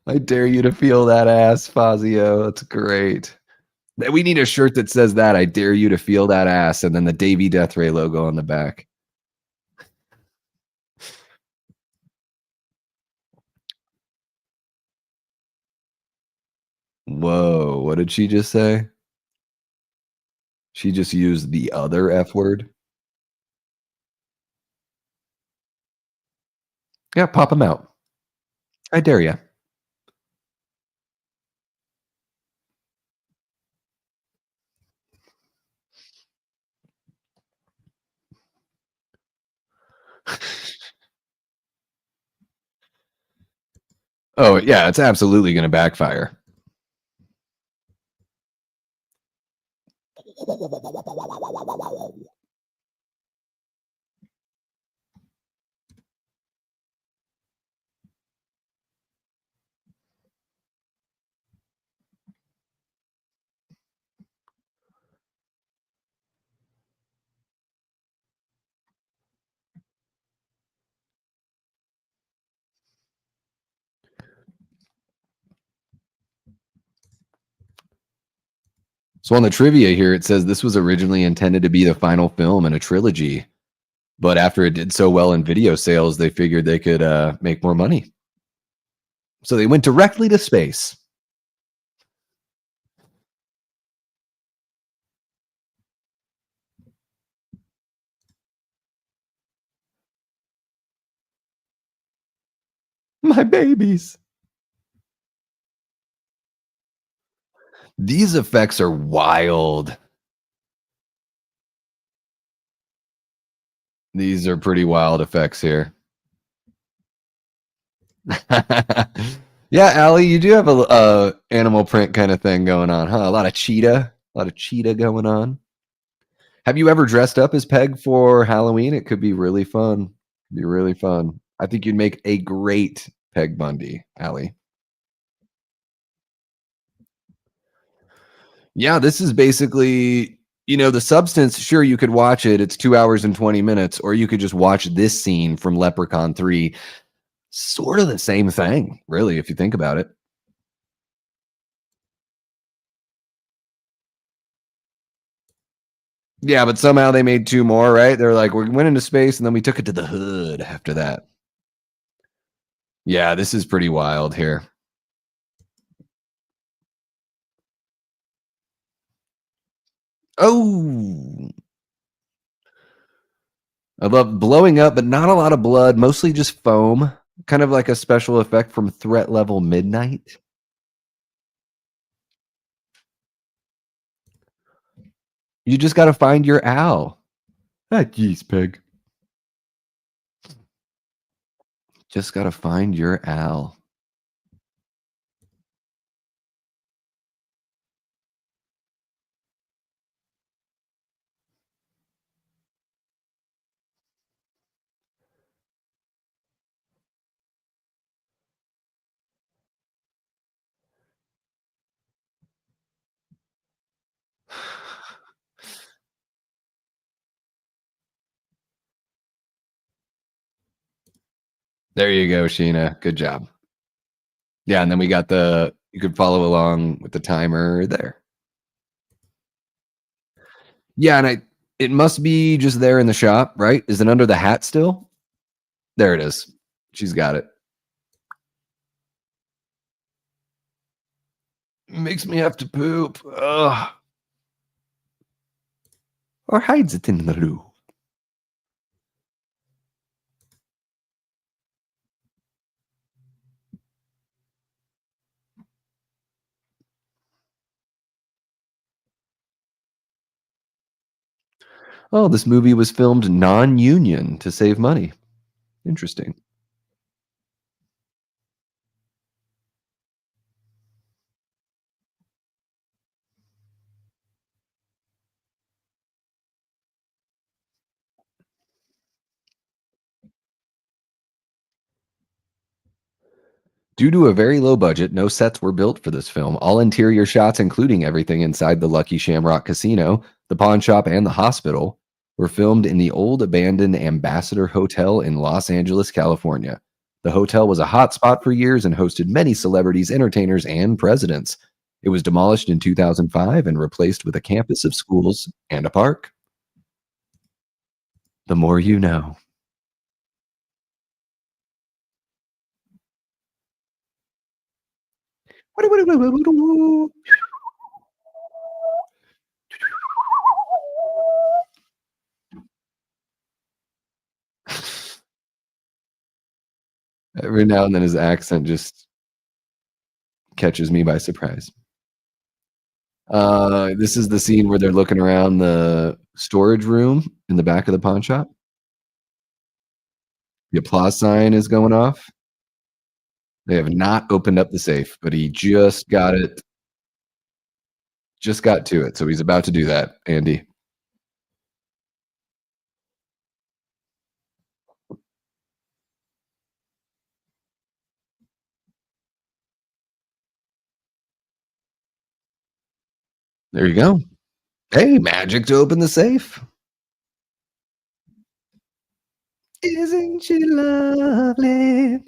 I dare you to feel that ass, Fazio. That's great. We need a shirt that says that, "I dare you to feel that ass," and then the Davy Death Ray logo on the back. Whoa, what did she just say? She just used the other F word? Yeah, pop them out. I dare you. Oh, yeah, it's absolutely gonna backfire. So on the trivia here, it says this was originally intended to be the final film in a trilogy, but after it did so well in video sales, they figured they could, make more money. So they went directly to space. My babies. These effects are wild. These are pretty wild effects here. Yeah, Allie, you do have a animal print kind of thing going on, huh? A lot of cheetah going on. Have you ever dressed up as Peg for Halloween? It could be really fun. Be really fun. I think you'd make a great Peg Bundy, Allie. Yeah, this is basically, the substance. Sure, you could watch it. It's 2 hours and 20 minutes, or you could just watch this scene from Leprechaun 3. Sort of the same thing, really, if you think about it. Yeah, but somehow they made 2 more, right? They're like, "We went into space, and then we took it to the hood after that." Yeah, this is pretty wild here. Oh, I love blowing up, but not a lot of blood, mostly just foam, kind of like a special effect from Threat Level Midnight. You just gotta find your owl. Ah, jeez, pig. Just gotta find your owl. There you go, Sheena. Good job. Yeah, and then we got you could follow along with the timer there. Yeah, and it must be just there in the shop, right? Is it under the hat still? There it is. She's got it. Makes me have to poop. Ugh. Or hides it in the loo. Oh, this movie was filmed non-union to save money. Interesting. Due to a very low budget, no sets were built for this film. All interior shots, including everything inside the Lucky Shamrock Casino, the pawn shop, and the hospital, were filmed in the old abandoned Ambassador Hotel in Los Angeles, California. The hotel was a hotspot for years and hosted many celebrities, entertainers, and presidents. It was demolished in 2005 and replaced with a campus of schools and a park. The more you know. Every now and then his accent just catches me by surprise. This is the scene where they're looking around the storage room in the back of the pawn shop. The applause sign is going off. They have not opened up the safe, but he just got to it, so he's about to do that, Andy. There you go. Hey, magic to open the safe. Isn't she lovely?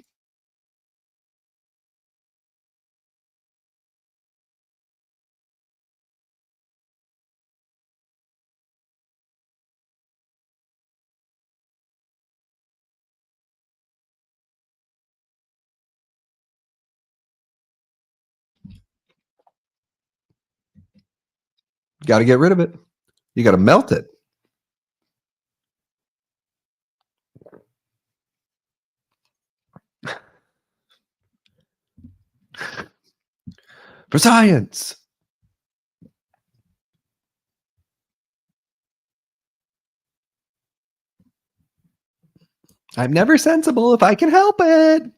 Gotta get rid of it. You gotta melt it. For science. I'm never sensible if I can help it.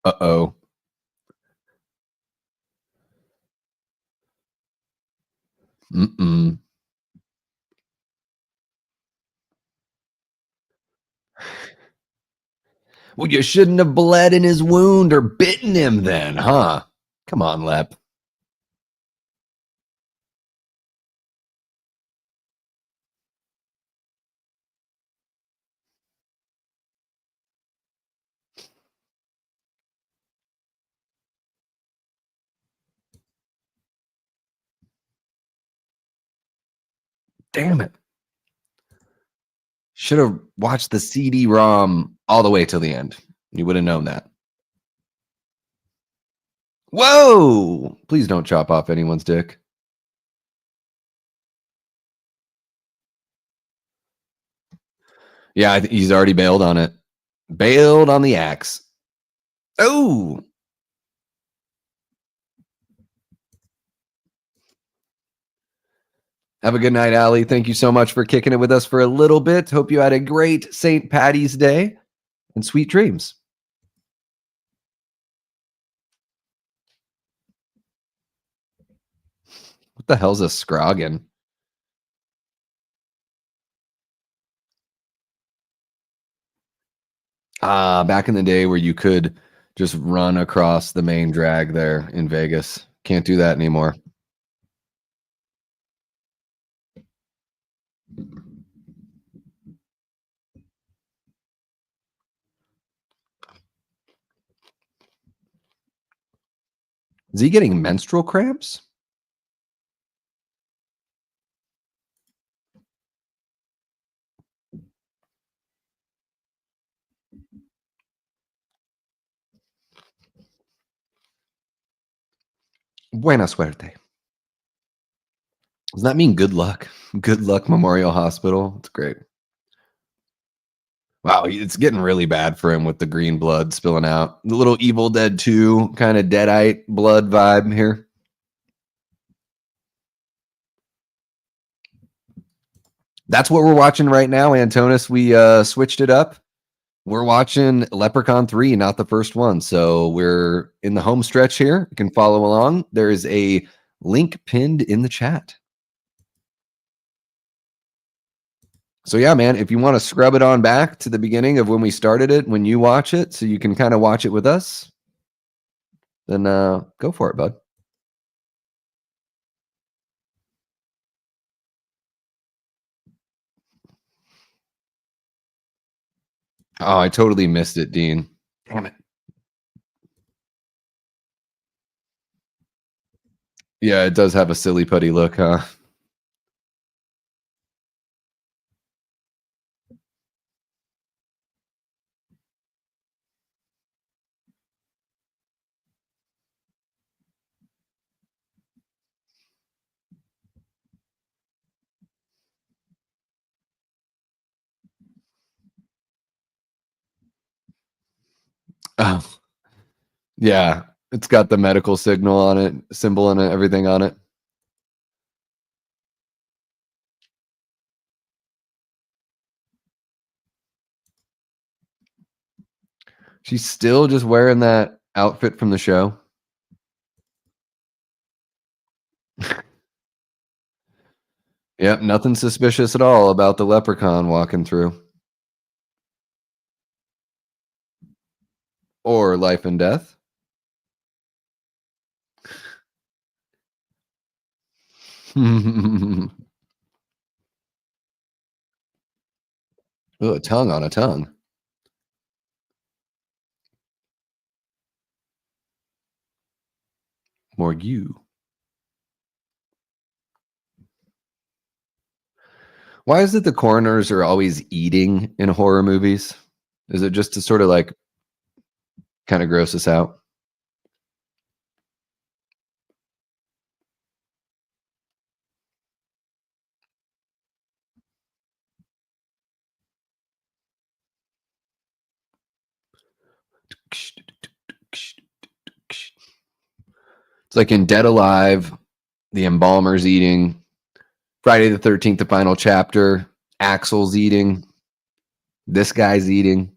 Uh-oh. Mm-mm. Well, you shouldn't have bled in his wound or bitten him then, huh? Come on, Lep. Damn it. Should have watched the CD-ROM all the way till the end. You would have known that. Whoa! Please don't chop off anyone's dick. Yeah, he's already bailed on it. Bailed on the axe. Oh! Have a good night, Allie. Thank you so much for kicking it with us for a little bit. Hope you had a great St. Patty's Day and sweet dreams. What the hell's a scroggin? Back in the day where you could just run across the main drag there in Vegas. Can't do that anymore. Is he getting menstrual cramps? Buena suerte. Does that mean good luck? Good luck, Memorial Hospital. It's great. Wow, it's getting really bad for him with the green blood spilling out. The little Evil Dead 2 kind of deadite blood vibe here. That's what we're watching right now, Antonis. We switched it up. We're watching Leprechaun 3, not the first one. So we're in the home stretch here. You can follow along. There is a link pinned in the chat. So yeah, man, if you want to scrub it on back to the beginning of when we started it, when you watch it, so you can kind of watch it with us, then go for it, bud. Oh, I totally missed it, Dean. Damn it. Yeah, it does have a silly putty look, huh? Oh, yeah. It's got the medical signal on it, symbol and everything on it. She's still just wearing that outfit from the show. Yep, nothing suspicious at all about the leprechaun walking through. Or life and death. Ooh, a tongue on a tongue. More you. Why is it the coroners are always eating in horror movies? Is it just to sort of like kind of gross us out? It's like in Dead Alive, the embalmer's eating. Friday the 13th, the final chapter. Axel's eating. This guy's eating.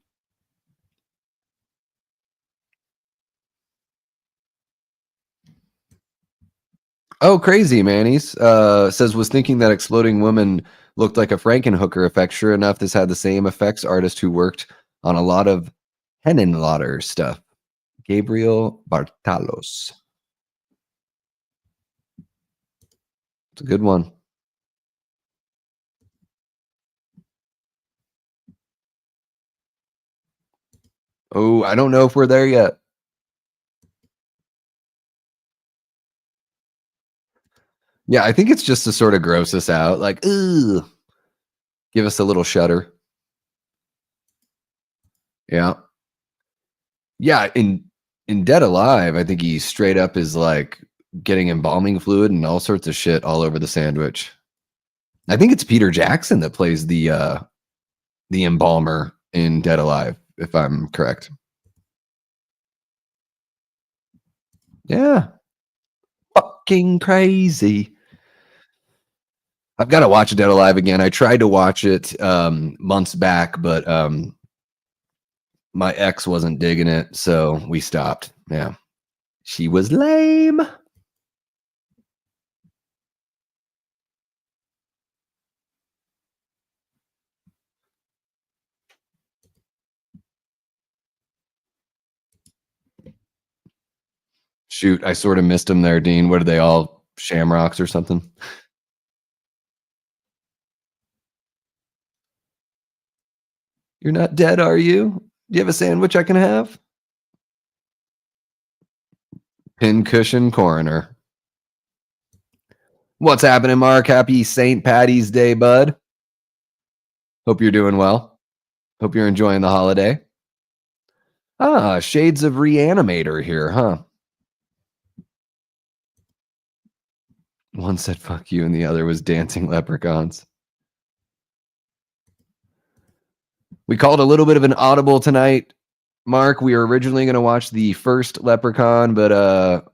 Oh, crazy, Manny's. Says, was thinking that Exploding Woman looked like a Frankenhooker effect. Sure enough, this had the same effects artist who worked on a lot of Henenlotter stuff. Gabriel Bartalos. It's a good one. Oh, I don't know if we're there yet. Yeah, I think it's just to sort of gross us out. Like, ooh, give us a little shudder. Yeah. Yeah, in Dead Alive, I think he straight up is like getting embalming fluid and all sorts of shit all over the sandwich. I think it's Peter Jackson that plays the embalmer in Dead Alive, if I'm correct. Yeah. Fucking crazy. I've got to watch Dead Alive again. I tried to watch it months back, but my ex wasn't digging it, so we stopped. Yeah. She was lame. Shoot, I sort of missed them there, Dean. What are they all shamrocks or something? You're not dead, are you? Do you have a sandwich I can have? Pincushion coroner. What's happening, Mark? Happy St. Patty's Day, bud. Hope you're doing well. Hope you're enjoying the holiday. Ah, shades of Reanimator here, huh? One said fuck you and the other was dancing leprechauns. We called a little bit of an audible tonight. Mark, we were originally going to watch the first Leprechaun, but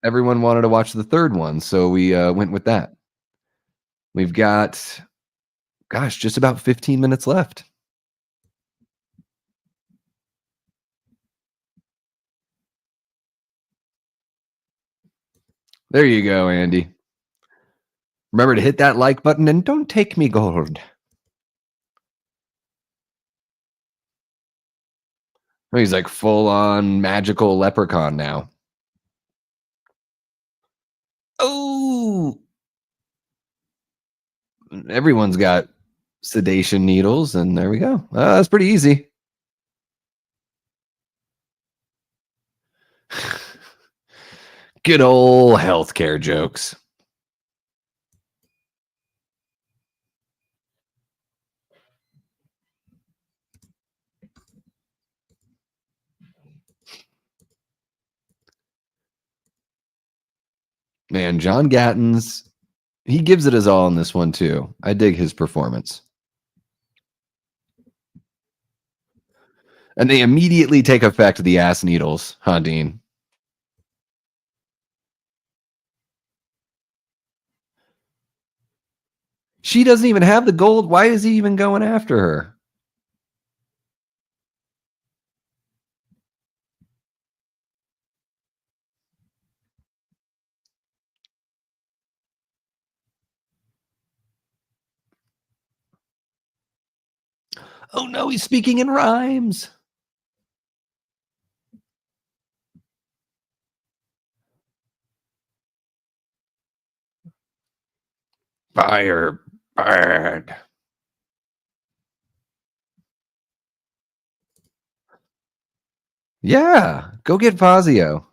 everyone wanted to watch the third one, so we went with that. We've got, gosh, just about 15 minutes left. There you go, Andy. Remember to hit that like button and don't take me gold. He's like full on magical leprechaun now. Oh, everyone's got sedation needles, and there we go. That's pretty easy. Good old healthcare jokes. Man, John Gatton's, he gives it his all in this one too. I dig his performance. And they immediately take effect the ass needles, huh, Dean? She doesn't even have the gold. Why is he even going after her? Oh no, he's speaking in rhymes. Fire bird. Yeah, go get Fazio.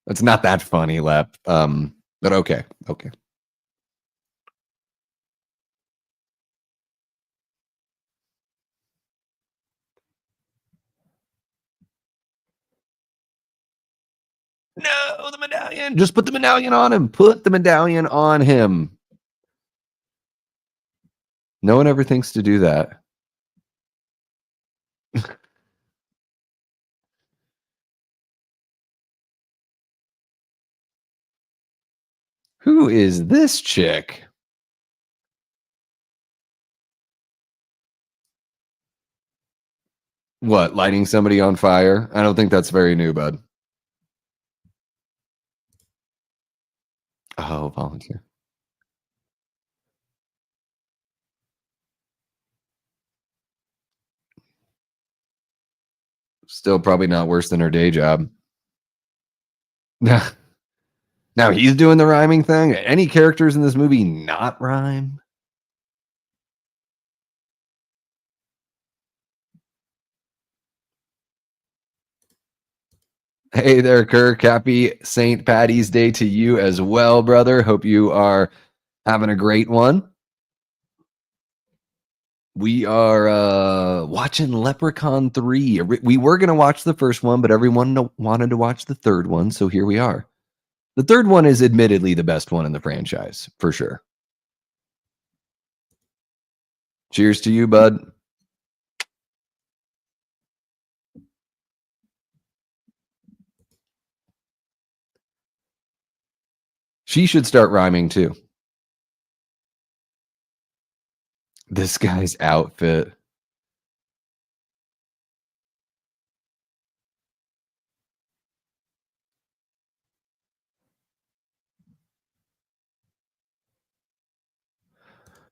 It's not that funny, Lep. But okay. No, the medallion. Just put the medallion on him. Put the medallion on him. No one ever thinks to do that. Who is this chick? What, lighting somebody on fire? I don't think that's very new, bud. Oh, volunteer. Still probably not worse than her day job. Now he's doing the rhyming thing. Any characters in this movie not rhyme? Hey there, Kirk. Happy St. Paddy's Day to you as well, brother. Hope you are having a great one. We are watching Leprechaun 3. We were going to watch the first one, but everyone wanted to watch the third one, so here we are. The third one is admittedly the best one in the franchise, for sure. Cheers to you, bud. She should start rhyming too. This guy's outfit.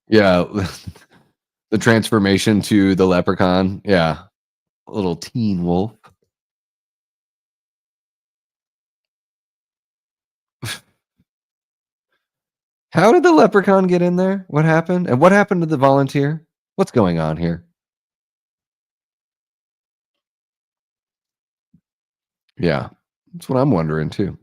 Yeah. The transformation to the leprechaun. Yeah. A little teen wolf. How did the leprechaun get in there? What happened? And what happened to the volunteer? What's going on here? Yeah. That's what I'm wondering too.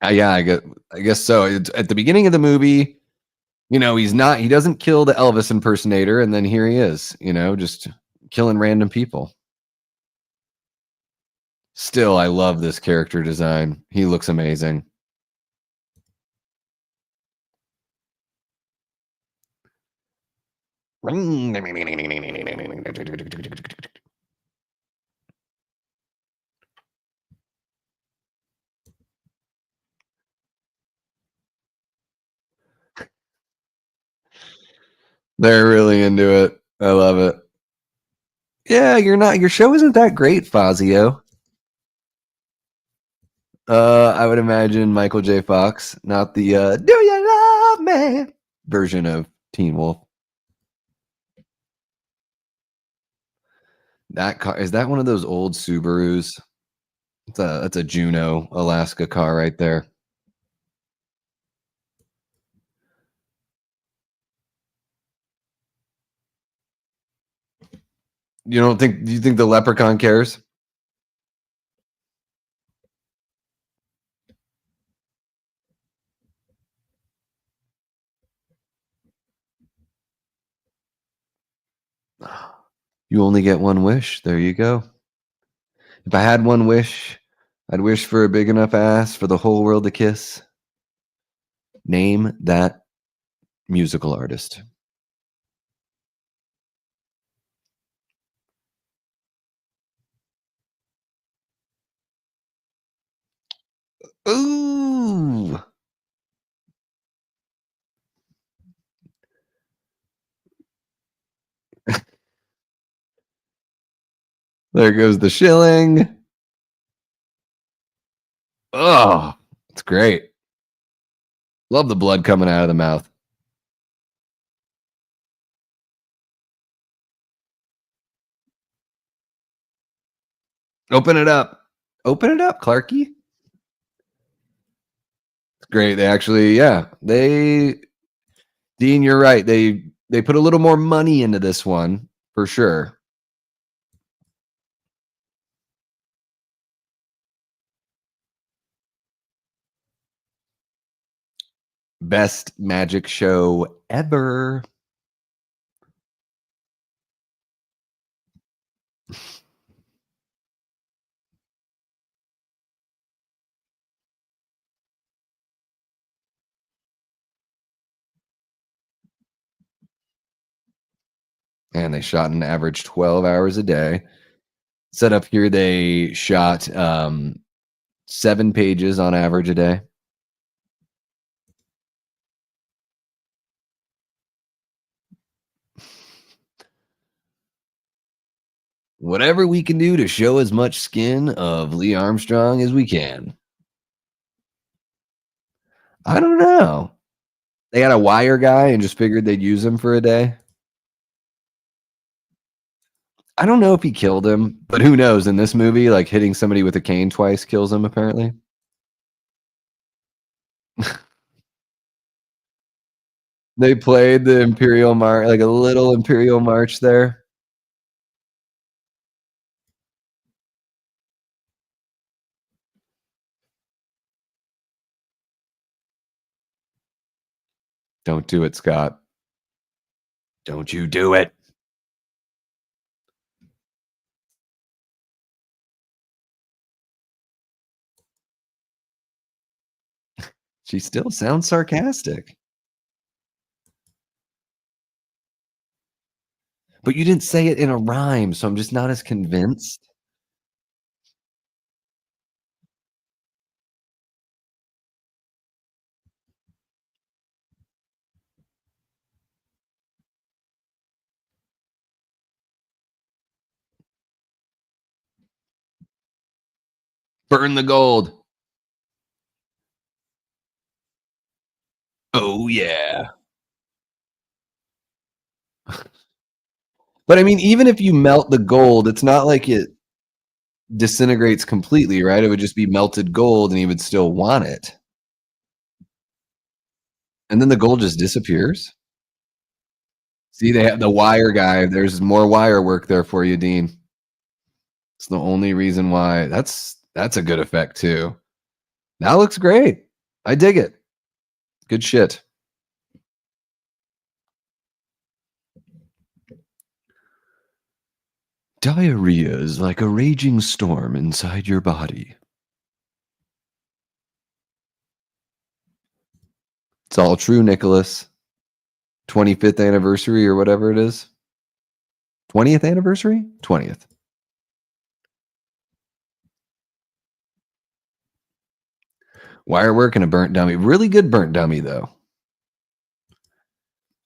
Yeah, I guess so. It's, at the beginning of the movie, he doesn't kill the Elvis impersonator, and then here he is, just killing random people. Still, I love this character design. He looks amazing. They're really into it. I love it. Yeah, your show isn't that great, Fazio. I would imagine Michael J. Fox, not the "Do You Love Me" version of Teen Wolf. That car, is that one of those old Subarus? That's a Juneau, Alaska car right there. Do you think the leprechaun cares? You only get one wish. There you go. If I had one wish, I'd wish for a big enough ass for the whole world to kiss. Name that musical artist. Ooh. There goes the shilling. Oh, it's great. Love the blood coming out of the mouth. Open it up. Open it up, Clarky. It's great. They actually, yeah, Dean, you're right. They put a little more money into this one for sure. Best magic show ever. And they shot an average 12 hours a day. Set up here, they shot 7 pages on average a day. Whatever we can do to show as much skin of Lee Armstrong as we can. I don't know. They got a wire guy and just figured they'd use him for a day. I don't know if he killed him, but who knows? In this movie, like hitting somebody with a cane twice kills him, apparently. They played the Imperial March, like a little Imperial March there. Don't do it, Scott. Don't you do it. She still sounds sarcastic. But you didn't say it in a rhyme, so I'm just not as convinced. Burn the gold. Oh, yeah. But I mean, even if you melt the gold, it's not like it disintegrates completely, right? It would just be melted gold and he would still want it. And then the gold just disappears. See, they have the wire guy. There's more wire work there for you, Dean. It's the only reason why. That's a good effect too. That looks great. I dig it. Good shit. Diarrhea is like a raging storm inside your body. It's all true, Nicholas. 25th anniversary or whatever it is. 20th anniversary? 20th. Wire work and a burnt dummy. Really good burnt dummy, though.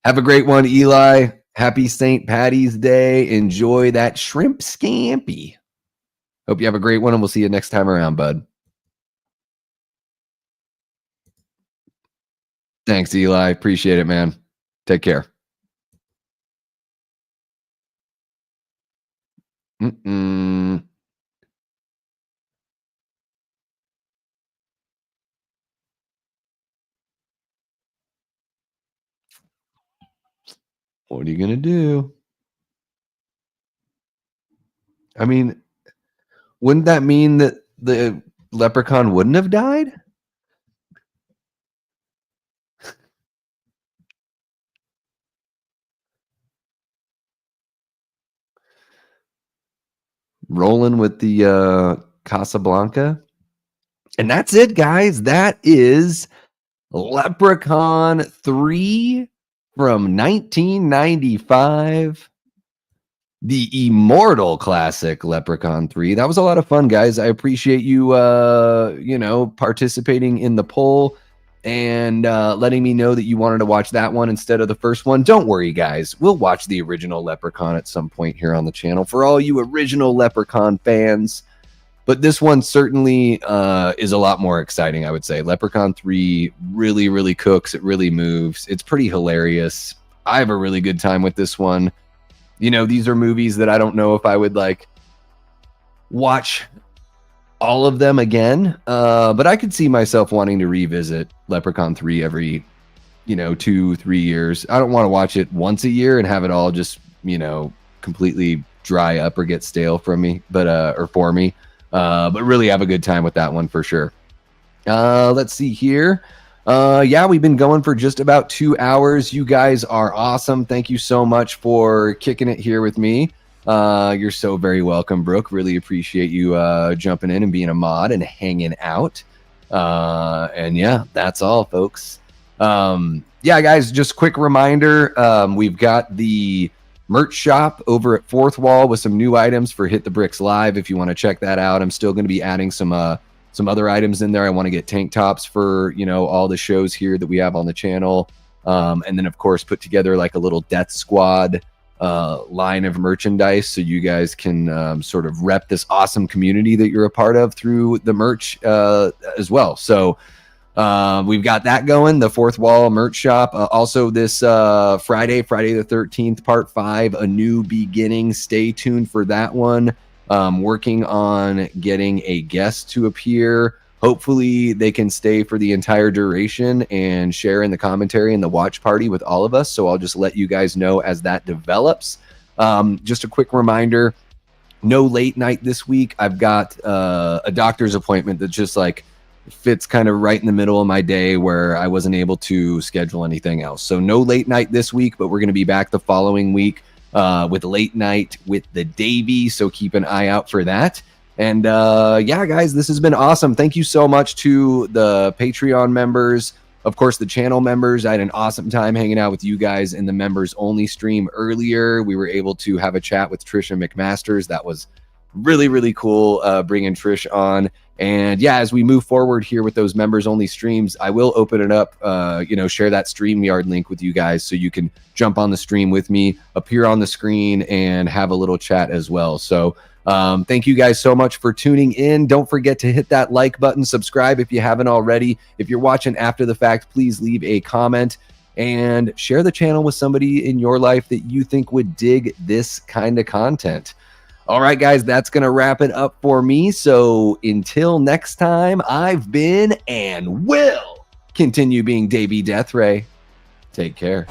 Have a great one, Eli. Happy St. Paddy's Day. Enjoy that shrimp scampi. Hope you have a great one, and we'll see you next time around, bud. Thanks, Eli. Appreciate it, man. Take care. What are you going to do? I mean, wouldn't that mean that the leprechaun wouldn't have died? Rolling with the Casablanca. And that's it, guys. That is Leprechaun 3 from 1995. The immortal classic Leprechaun 3. That was a lot of fun, guys. I appreciate you, participating in the poll and letting me know that you wanted to watch that one instead of the first one. Don't worry, guys. We'll watch the original Leprechaun at some point here on the channel for all you original Leprechaun fans. But this one certainly is a lot more exciting, I would say. Leprechaun 3 really, really cooks. It really moves. It's pretty hilarious. I have a really good time with this one. You know, these are movies that I don't know if I would like watch all of them again. But I could see myself wanting to revisit Leprechaun 3 every, 2-3 years. I don't want to watch it once a year and have it all just, completely dry up or get stale from me, or for me. But really have a good time with that one for sure. Let's see here. We've been going for just about 2 hours. You guys are awesome. Thank you so much for kicking it here with me. You're so very welcome, Brooke. Really appreciate you jumping in and being a mod and hanging out. That's all, folks. Guys, just quick reminder. We've got the merch shop over at Fourth Wall with some new items for Hit the Bricks Live. If you want to check that out, I'm still going to be adding some other items in there. I want to get tank tops for, all the shows here that we have on the channel. And then of course, put together like a little Death Squad line of merchandise so you guys can sort of rep this awesome community that you're a part of through the merch as well. So we've got that going, the Fourth Wall merch shop. Also this Friday the 13th, part 5, A New Beginning. Stay tuned for that one. Working on getting a guest to appear. Hopefully they can stay for the entire duration and share in the commentary and the watch party with all of us. So I'll just let you guys know as that develops. Just a quick reminder, no late night this week. I've got a doctor's appointment that just like fits kind of right in the middle of my day where I wasn't able to schedule anything else. So no late night this week, but we're going to be back the following week with late night with the Davy. So keep an eye out for that. And guys, this has been awesome. Thank you so much to the Patreon members. Of course, the channel members. I had an awesome time hanging out with you guys in the members only stream earlier. We were able to have a chat with Trisha McMasters. That was really, really cool bringing Trish on. And as we move forward here with those members only streams, I will open it up, share that StreamYard link with you guys so you can jump on the stream with me, appear on the screen, and have a little chat as well. So thank you guys so much for tuning in. Don't forget to hit that like button, subscribe if you haven't already. If you're watching after the fact, please leave a comment and share the channel with somebody in your life that you think would dig this kind of content. All right, guys, that's going to wrap it up for me. So until next time, I've been and will continue being Davey Deathray. Take care.